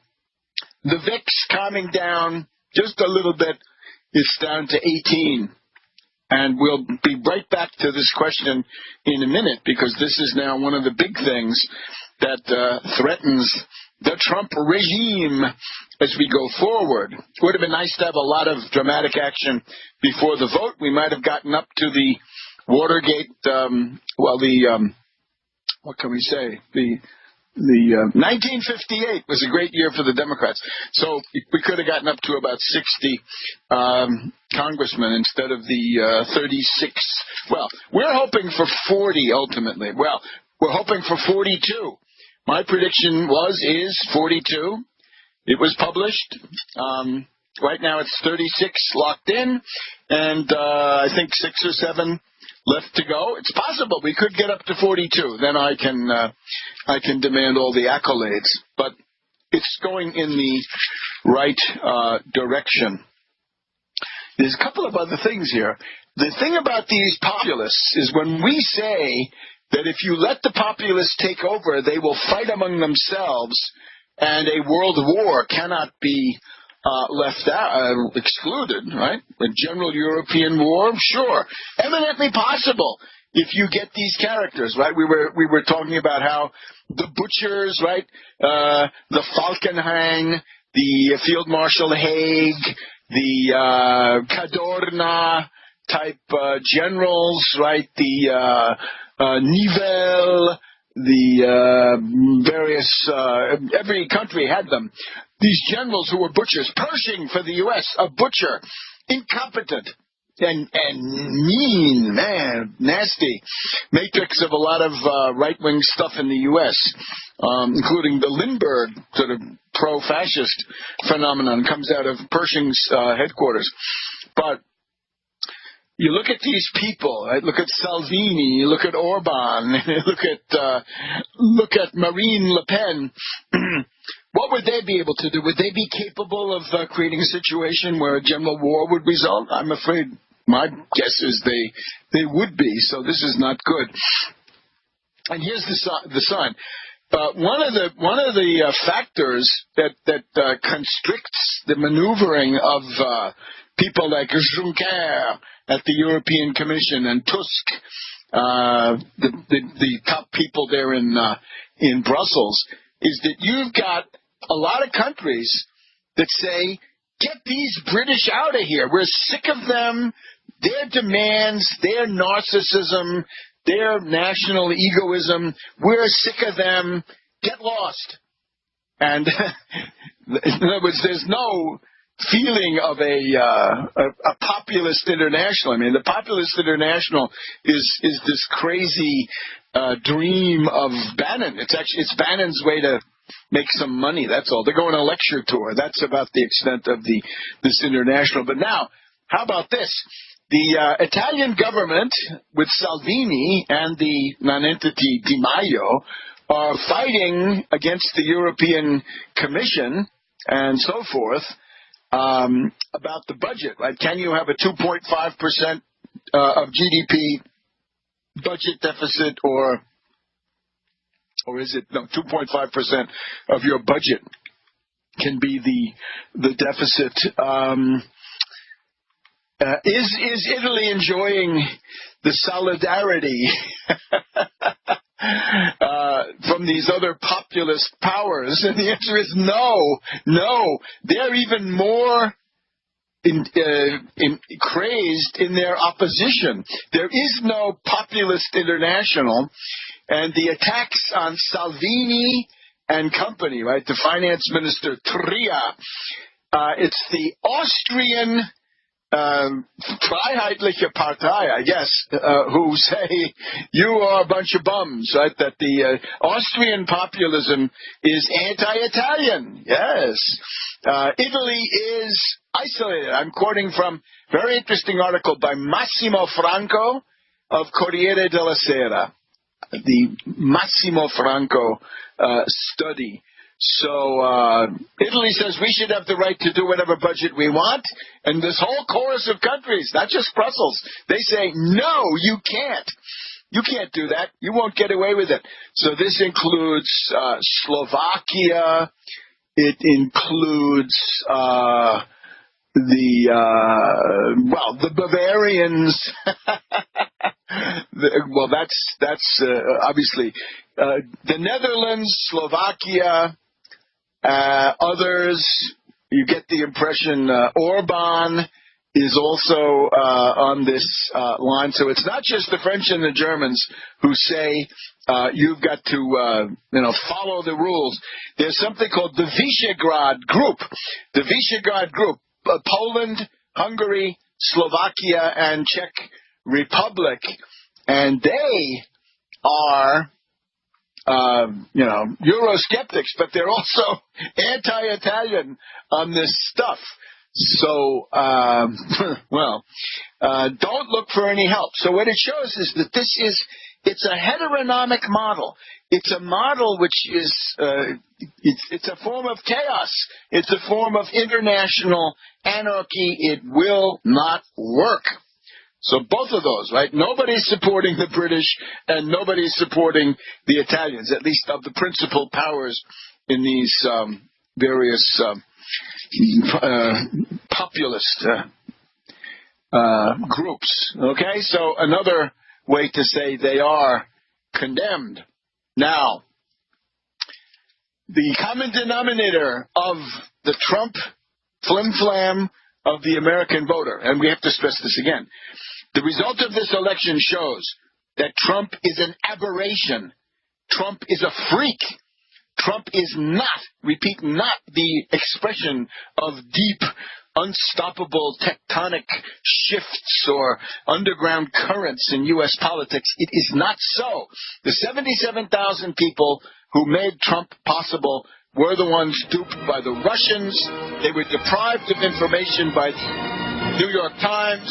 The VIX calming down just a little bit. It's down to 18. And we'll be right back to this question in a minute, because this is now one of the big things that threatens the Trump regime as we go forward. It would have been nice to have a lot of dramatic action before the vote. We might have gotten up to the Watergate, what can we say? The 1958 was a great year for the Democrats. So we could have gotten up to about 60 congressmen instead of the 36. Well, we're hoping for 40 ultimately. Well, we're hoping for 42. My prediction is 42. It was published. Right now it's 36 locked in, and I think 6 or 7 left to go. It's possible we could get up to 42. Then I can demand all the accolades. But it's going in the right direction. There's a couple of other things here. The thing about these populists is when we say that if you let the populists take over, they will fight among themselves, and a world war cannot be left out, excluded, right? A general European war, sure, eminently possible if you get these characters, right? We were talking about how the butchers, right? The Falkenhayn, the Field Marshal Haig, the Cadorna type generals, right? The Nivelle, the various, every country had them. These generals who were butchers, Pershing for the U.S., a butcher, incompetent and mean, man, nasty. Matrix of a lot of right-wing stuff in the U.S., including the Lindbergh sort of pro-fascist phenomenon comes out of Pershing's headquarters. But you look at these people, right? Look at Salvini, you look at Orban, look at Marine Le Pen. what would they be able to do? Would they be capable of creating a situation where a general war would result? I'm afraid my guess is they would be. So this is not good. And here's the sign. One of the factors that constricts the maneuvering of people like Juncker at the European Commission and Tusk, the top people there in Brussels, is that you've got a lot of countries that say, get these British out of here. We're sick of them, their demands, their narcissism, their national egoism. We're sick of them. Get lost. And in other words, there's no feeling of a populist international. I mean, the populist international is this crazy dream of Bannon. It's Bannon's way to make some money. That's all. They're going on a lecture tour. That's about the extent of this international. But now, how about this? The Italian government with Salvini and the nonentity Di Maio are fighting against the European Commission and so forth about the budget. Right? Can you have a 2.5% of GDP budget deficit, or is it 2.5% of your budget can be the deficit? Is Italy enjoying the solidarity from these other populist powers? And the answer is no. They're even more crazed in their opposition. There is no populist international, and the attacks on Salvini and company, right, the finance minister Tria, it's the Austrian Freiheitliche Partei, I guess, who say you are a bunch of bums, right? That the Austrian populism is anti-Italian. Yes. Italy is isolated. I'm quoting from a very interesting article by Massimo Franco of Corriere della Sera, the Massimo Franco study. So Italy says we should have the right to do whatever budget we want, and this whole chorus of countries, not just Brussels, they say, no, you can't. You can't do that. You won't get away with it. So this includes Slovakia. It includes the Bavarians. That's obviously the Netherlands, Slovakia. Others, you get the impression Orban is also on this line. So it's not just the French and the Germans who say you've got to follow the rules. There's something called the Visegrad Group. The Visegrad Group, Poland, Hungary, Slovakia, and Czech Republic, and they are Eurosceptics, but they're also anti-Italian on this stuff. So, don't look for any help. So what it shows is that it's a heteronomic model. It's a model which is, it's a form of chaos. It's a form of international anarchy. It will not work. So both of those, right? Nobody's supporting the British and nobody's supporting the Italians, at least of the principal powers in these various populist groups. Okay, so another way to say they are condemned. Now, the common denominator of the Trump flim-flam of the American voter, and we have to stress this again, the result of this election shows that Trump is an aberration. Trump is a freak. Trump is not, repeat, not the expression of deep, unstoppable tectonic shifts or underground currents in U.S. politics. It is not so. The 77,000 people who made Trump possible were the ones duped by the Russians. They were deprived of information by the New York Times,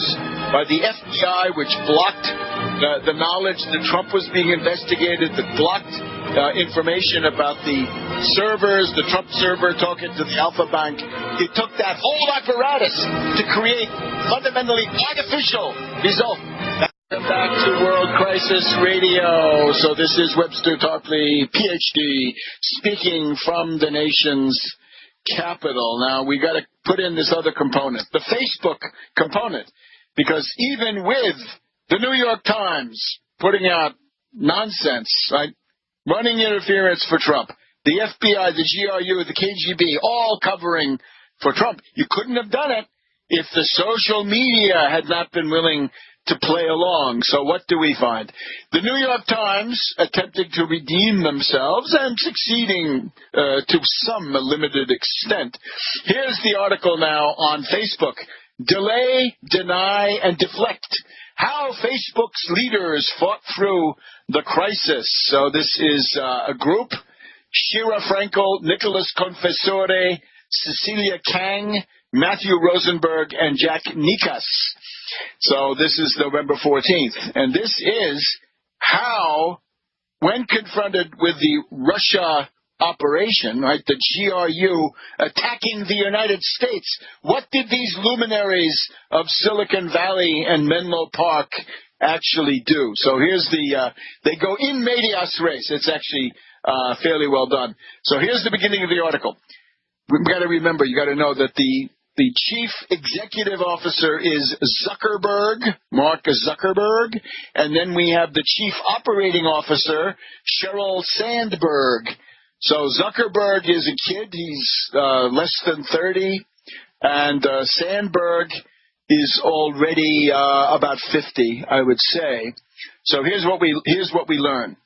by the FBI, which blocked the knowledge that Trump was being investigated, that blocked information about the servers, the Trump server talking to the Alpha Bank. It took that whole apparatus to create fundamentally artificial result. Welcome back to World Crisis Radio. So this is Webster Tarpley, PhD, speaking from the nation's capital. Now, we got to put in this other component, the Facebook component, because even with the New York Times putting out nonsense, right, running interference for Trump, the FBI, the GRU, the KGB, all covering for Trump, you couldn't have done it if the social media had not been willing to play along. So what do we find? The New York Times attempting to redeem themselves and succeeding to some limited extent. Here's the article now on Facebook. Delay, deny, and deflect. How Facebook's leaders fought through the crisis. So this is a group. Shira Frankel, Nicholas Confessore, Cecilia Kang, Matthew Rosenberg, and Jack Nikas. So this is November 14th. And this is how, when confronted with the Russia operation, right, the GRU attacking the United States, what did these luminaries of Silicon Valley and Menlo Park actually do? So here's they go in medias res. It's actually fairly well done. So here's the beginning of the article. We've got to remember, you got to know that the chief executive officer is Zuckerberg, Mark Zuckerberg, and then we have the chief operating officer, Sheryl Sandberg. So Zuckerberg is a kid, he's less than 30, and Sandberg is already about 50, I would say. So here's what we learn.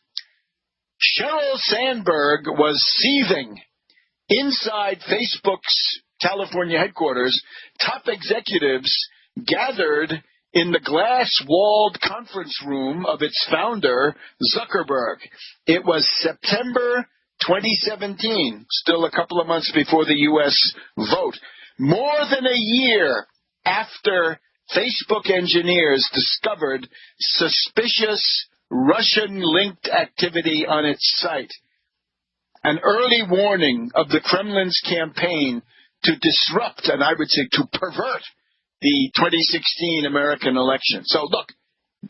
Sheryl Sandberg was seething inside Facebook's California headquarters. Top executives gathered in the glass-walled conference room of its founder, Zuckerberg. It was September 2017, still a couple of months before the U.S. vote. More than a year after Facebook engineers discovered suspicious Russian-linked activity on its site. An early warning of the Kremlin's campaign to disrupt, and I would say to pervert, the 2016 American election. So look,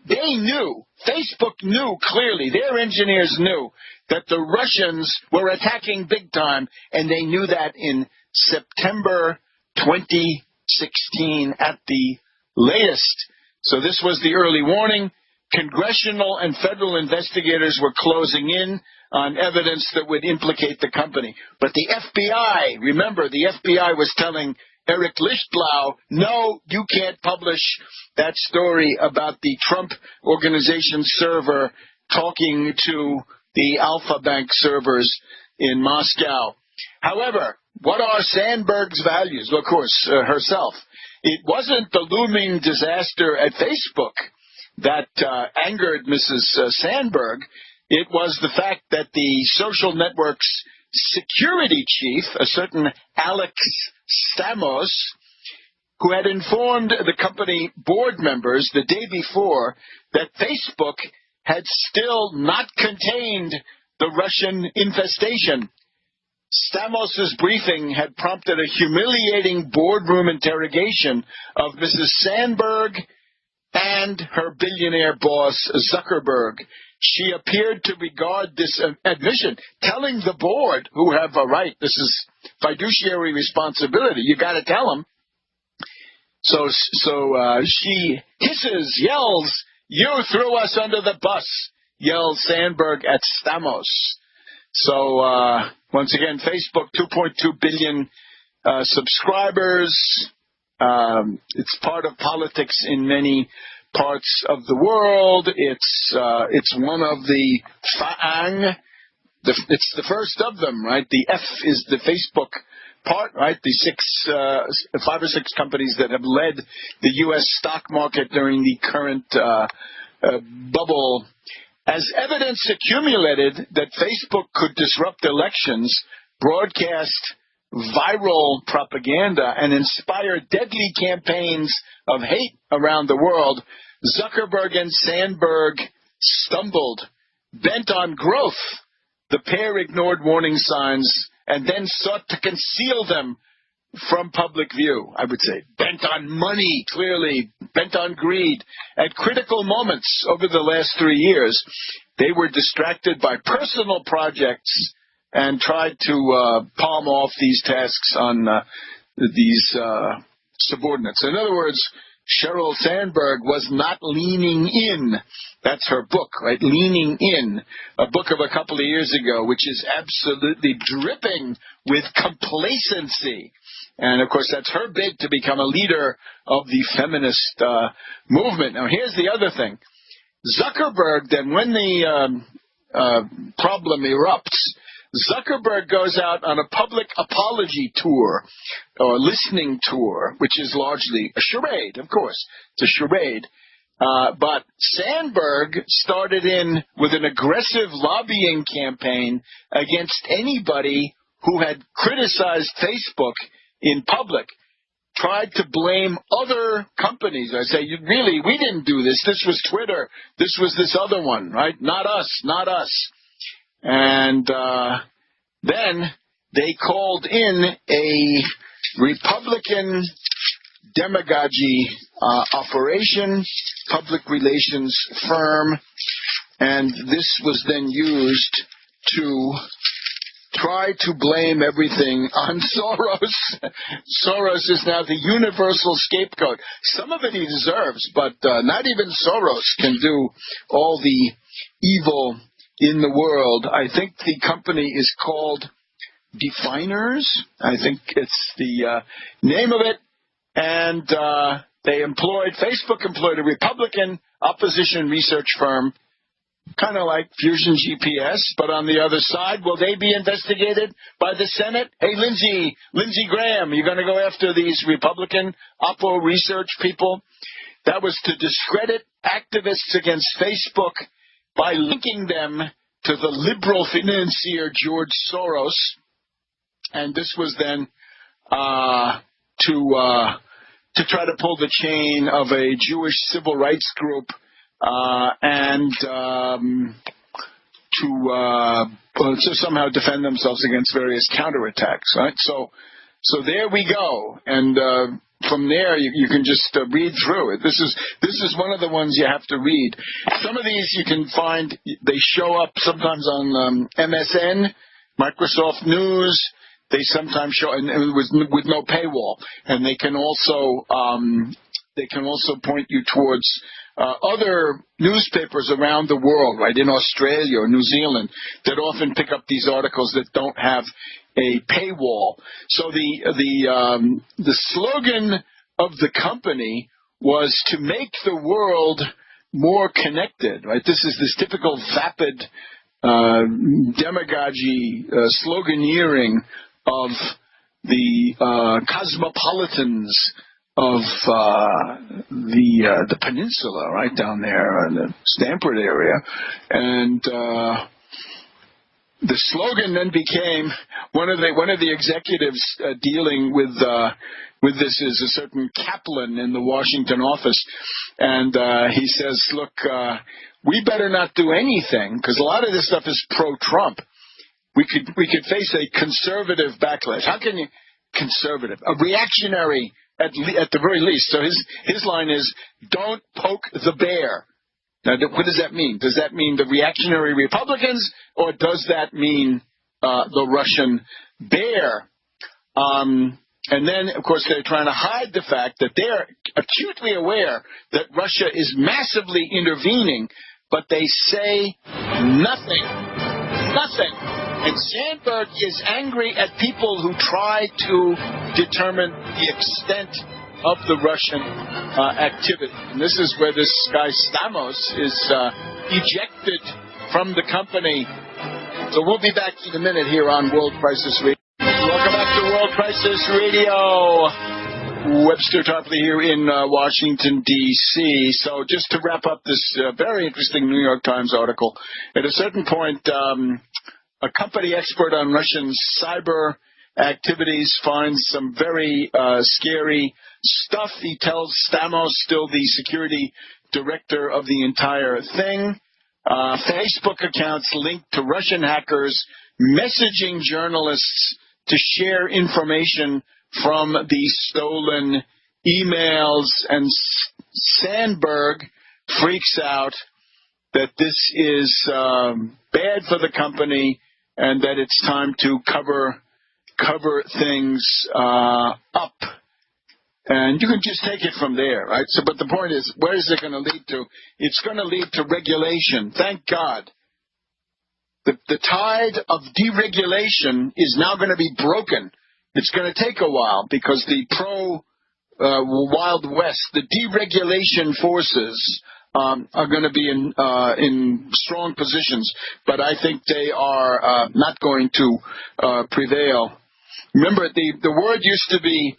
they knew, Facebook knew clearly, their engineers knew that the Russians were attacking big time, and they knew that in September 2016 at the latest. So this was the early warning. Congressional and federal investigators were closing in on evidence that would implicate the company. But the FBI, remember, the FBI was telling Eric Lichtblau, no, you can't publish that story about the Trump Organization server talking to the Alpha Bank servers in Moscow. However, what are Sandberg's values? Well, of course, herself. It wasn't the looming disaster at Facebook that angered Mrs. Sandberg. It was the fact that the social network's security chief, a certain Alex Stamos, who had informed the company board members the day before that Facebook had still not contained the Russian infestation. Stamos' briefing had prompted a humiliating boardroom interrogation of Mrs. Sandberg and her billionaire boss, Zuckerberg. She appeared to regard this admission, telling the board, who have a right, this is fiduciary responsibility, you got to tell them. So she hisses, yells, "You threw us under the bus," yelled Sandberg at Stamos. So once again, Facebook, 2.2 billion subscribers. It's part of politics in many parts of the world. It's one of the FAANG. It's the first of them, right? The F is the Facebook part, right? The 5 or 6 companies that have led the U.S. stock market during the current bubble. As evidence accumulated that Facebook could disrupt elections, broadcast viral propaganda, and inspire deadly campaigns of hate around the world, Zuckerberg and Sandberg stumbled, bent on growth. The pair ignored warning signs and then sought to conceal them from public view, I would say. Bent on money, clearly, bent on greed. At critical moments over the last 3 years, they were distracted by personal projects and tried to palm off these tasks on these subordinates. In other words, Sheryl Sandberg was not leaning in. That's her book, right? Leaning In, a book of a couple of years ago, which is absolutely dripping with complacency. And, of course, that's her bid to become a leader of the feminist movement. Now, here's the other thing. Zuckerberg, then, when the problem erupts, Zuckerberg goes out on a public apology tour or listening tour, which is largely a charade, of course. It's a charade. But Sandberg started in with an aggressive lobbying campaign against anybody who had criticized Facebook in public, tried to blame other companies. I say, really, we didn't do this. This was Twitter. This was this other one, right? Not us, not us. And then they called in a Republican demagogy operation, public relations firm, and this was then used to try to blame everything on Soros. Soros is now the universal scapegoat. Some of it he deserves, but not even Soros can do all the evil in the world. I think the company is called Definers. I think it's the name of it. And Facebook employed a Republican opposition research firm, kind of like Fusion GPS, but on the other side, will they be investigated by the Senate? Hey, Lindsey Graham, you're going to go after these Republican Oppo research people? That was to discredit activists against Facebook by linking them to the liberal financier George Soros. And this was then to try to pull the chain of a Jewish civil rights group and to somehow defend themselves against various counterattacks, right? So there we go, and from there you can just read through it. This is one of the ones you have to read. Some of these you can find; they show up sometimes on MSN, Microsoft News. They sometimes show, and with no paywall, and they can also point you towards other newspapers around the world, right, in Australia or New Zealand, that often pick up these articles that don't have a paywall. So the slogan of the company was to make the world more connected, right? This is this typical vapid demagogy sloganeering of the cosmopolitans of the peninsula, right down there in the Stamford area, and the slogan then became one of the executives dealing with this is a certain Kaplan in the Washington office, and he says, "Look, we better not do anything because a lot of this stuff is pro-Trump. We could face a conservative backlash. How can you conservative? A reactionary at the very least." So his line is, "Don't poke the bear." Now, what does that mean? Does that mean the reactionary Republicans, or does that mean the Russian bear? And then, of course, they're trying to hide the fact that they're acutely aware that Russia is massively intervening, but they say nothing. Nothing. And Sandberg is angry at people who try to determine the extent of the Russian activity. And this is where this guy Stamos is ejected from the company. So we'll be back in a minute here on World Crisis Radio. Welcome back to World Crisis Radio. Webster Tarpley here in Washington, D.C. So just to wrap up this very interesting New York Times article, at a certain point, a company expert on Russian cyber activities finds some very scary stuff. He tells Stamos, still the security director of the entire thing. Facebook accounts linked to Russian hackers messaging journalists to share information from the stolen emails. And Sandberg freaks out that this is bad for the company and that it's time to cover things up. And you can just take it from there, right? So, but the point is, where is it going to lead to? It's going to lead to regulation. Thank God. The tide of deregulation is now going to be broken. It's going to take a while because the pro-Wild West, the deregulation forces are going to be in strong positions, but I think they are not going to prevail. Remember, the word used to be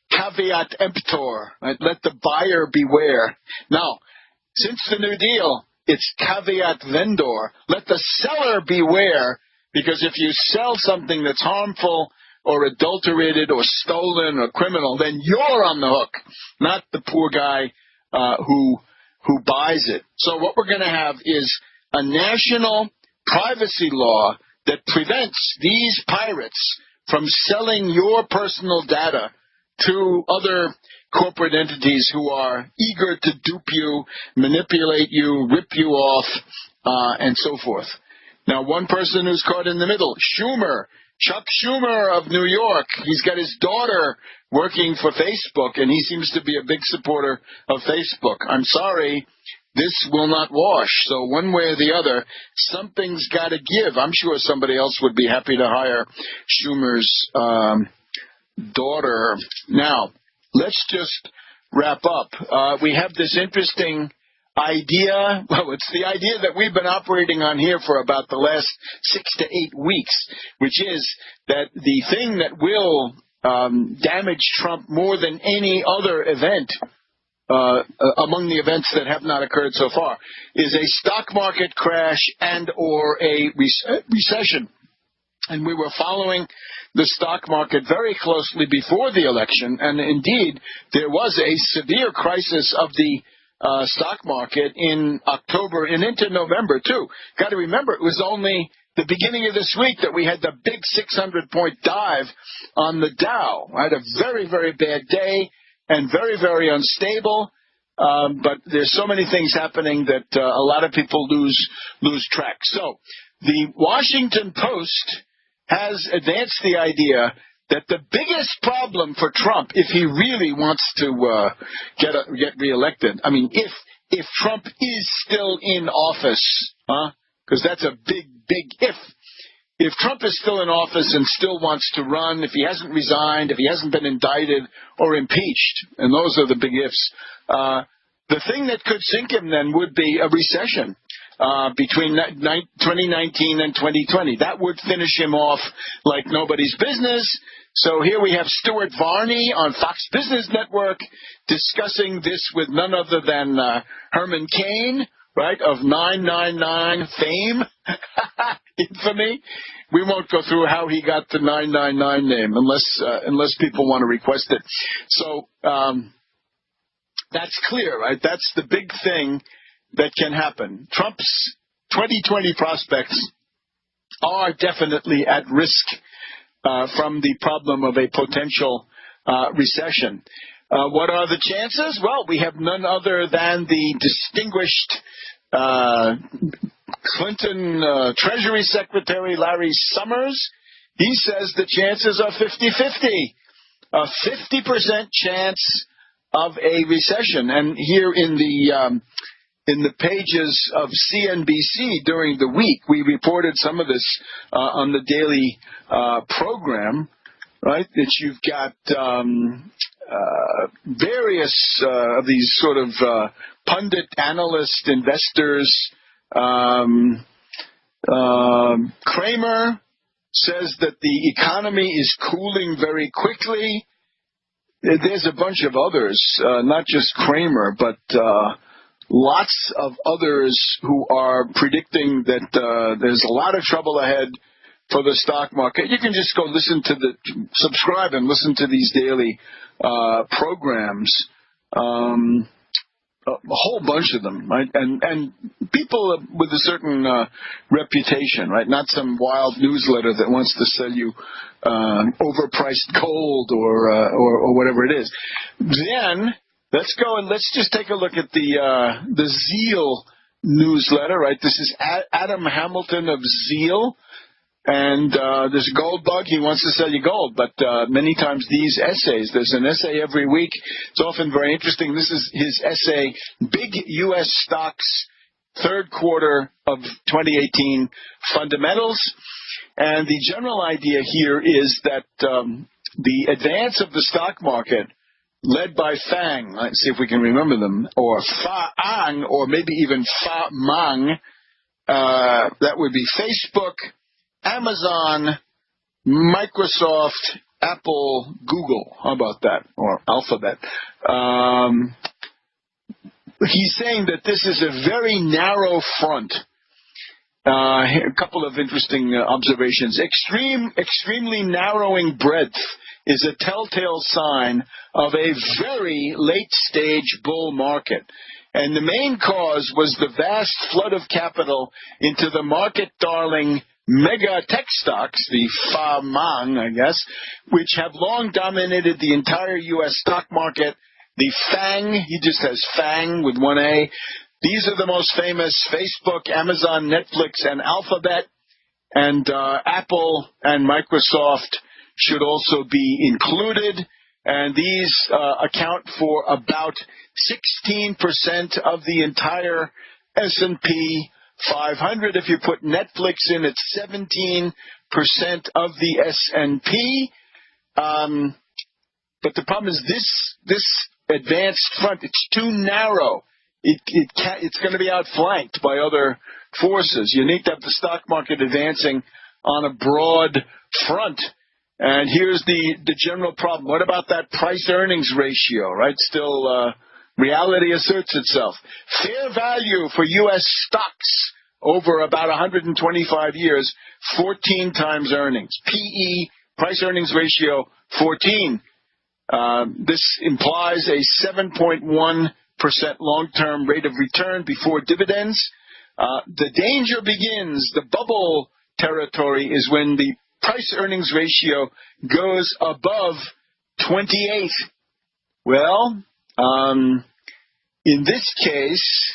caveat emptor, right? Let the buyer beware. Now, since the New Deal, it's caveat vendor. Let the seller beware, because if you sell something that's harmful or adulterated or stolen or criminal, then you're on the hook, not the poor guy who buys it. So what we're going to have is a national privacy law that prevents these pirates from selling your personal data to other corporate entities who are eager to dupe you, manipulate you, rip you off, and so forth. Now, one person who's caught in the middle, Chuck Schumer of New York. He's got his daughter working for Facebook, and he seems to be a big supporter of Facebook. I'm sorry, this will not wash. So one way or the other, something's got to give. I'm sure somebody else would be happy to hire Schumer's daughter. Now, let's just wrap up. We have this interesting idea. Well, it's the idea that we've been operating on here for about the last 6 to 8 weeks, which is that the thing that will damage Trump more than any other event among the events that have not occurred so far is a stock market crash and or a recession. And we were following the stock market very closely before the election, and indeed there was a severe crisis of the stock market in October and into November too. Got to remember, it was only the beginning of this week that we had the big 600-point dive on the Dow. Right, a very, very bad day and very, very unstable. But there's so many things happening that a lot of people lose track. So the Washington Post has advanced the idea that the biggest problem for Trump, if he really wants to get reelected, I mean, if Trump is still in office, because that's a big if. If Trump is still in office and still wants to run, if he hasn't resigned, if he hasn't been indicted or impeached, and those are the big ifs, the thing that could sink him then would be a recession. Between 2019 and 2020. That would finish him off like nobody's business. So here we have Stuart Varney on Fox Business Network discussing this with none other than Herman Cain, right, of 999 fame, infamy. We won't go through how he got the 999 name unless people want to request it. So that's clear, right? That's the big thing that can happen. Trump's 2020 prospects are definitely at risk from the problem of a potential recession. What are the chances? Well, we have none other than the distinguished Clinton Treasury Secretary Larry Summers. He says the chances are 50-50. A 50% chance of a recession. And here in the pages of CNBC during the week, we reported some of this on the daily program, right? That you've got various of these sort of pundit, analyst, investors. Kramer says that the economy is cooling very quickly. There's a bunch of others, not just Kramer, but lots of others who are predicting that there's a lot of trouble ahead for the stock market. You can just go subscribe and listen to these daily programs. a whole bunch of them, right? And people with a certain reputation, right? Not some wild newsletter that wants to sell you overpriced gold or whatever it is. Then let's go and let's just take a look at the Zeal newsletter, right? This is Adam Hamilton of Zeal. And there's a gold bug. He wants to sell you gold. But many times these essays, there's an essay every week. It's often very interesting. This is his essay, Big U.S. Stocks, Third Quarter of 2018 Fundamentals. And the general idea here is that the advance of the stock market, led by FANG, let's see if we can remember them, or FAANG, or maybe even FAMANG, that would be Facebook, Amazon, Microsoft, Apple, Google. How about that? Or Alphabet. He's saying that this is a very narrow front. A couple of interesting observations. Extremely narrowing breadth is a telltale sign of a very late-stage bull market. And the main cause was the vast flood of capital into the market-darling mega tech stocks, the FAMANG, I guess, which have long dominated the entire U.S. stock market. The FANG, he just has FANG with one A. These are the most famous: Facebook, Amazon, Netflix, and Alphabet. And Apple and Microsoft should also be included. And these account for about 16% of the entire S&P 500. If you put Netflix in, it's 17% of the S&P. But the problem is this advanced front, it's too narrow. It's going to be outflanked by other forces. You need to have the stock market advancing on a broad front. And here's the general problem. What about that price-earnings ratio, right? Still, reality asserts itself. Fair value for U.S. stocks over about 125 years, 14 times earnings. PE, price-earnings ratio, 14. This implies a 7.1% long-term rate of return before dividends. The danger begins, the bubble territory is when the price-earnings ratio goes above 28. Well, in this case,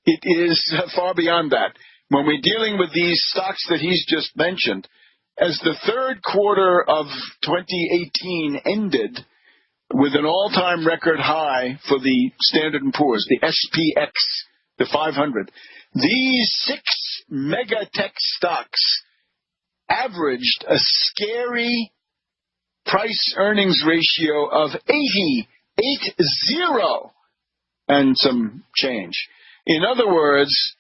it is far beyond that. When we're dealing with these stocks that he's just mentioned, as the third quarter of 2018 ended with an all-time record high for the Standard & Poor's, the SPX, the 500, these 6 mega tech stocks averaged a scary price-earnings ratio of 80 and some change. In other words,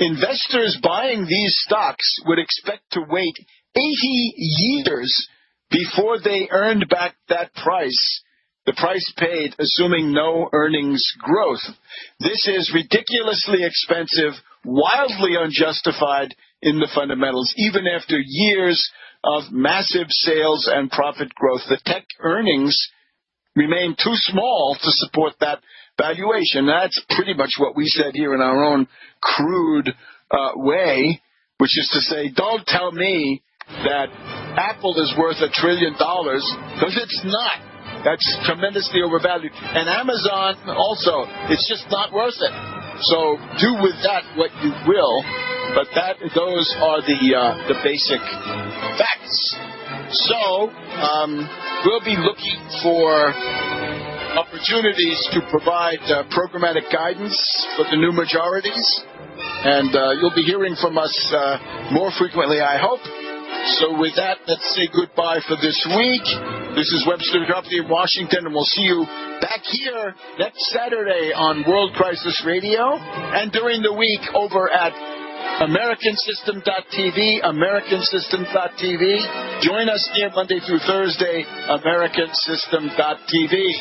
investors buying these stocks would expect to wait 80 years before they earned back that price, the price paid, assuming no earnings growth. This is ridiculously expensive, wildly unjustified in the fundamentals, even after years of massive sales and profit growth. The tech earnings remain too small to support that valuation. That's pretty much what we said here in our own crude way, which is to say, don't tell me that Apple is worth $1 trillion, because it's not. That's tremendously overvalued. And Amazon also, it's just not worth it. So do with that what you will, but those are the basic facts. So we'll be looking for opportunities to provide programmatic guidance for the new majorities, and you'll be hearing from us more frequently, I hope. So with that, let's say goodbye for this week. This is Webster Copley in Washington, and we'll see you back here next Saturday on World Crisis Radio, and during the week over at AmericanSystem.tv, AmericanSystem.tv. Join us here Monday through Thursday, AmericanSystem.tv.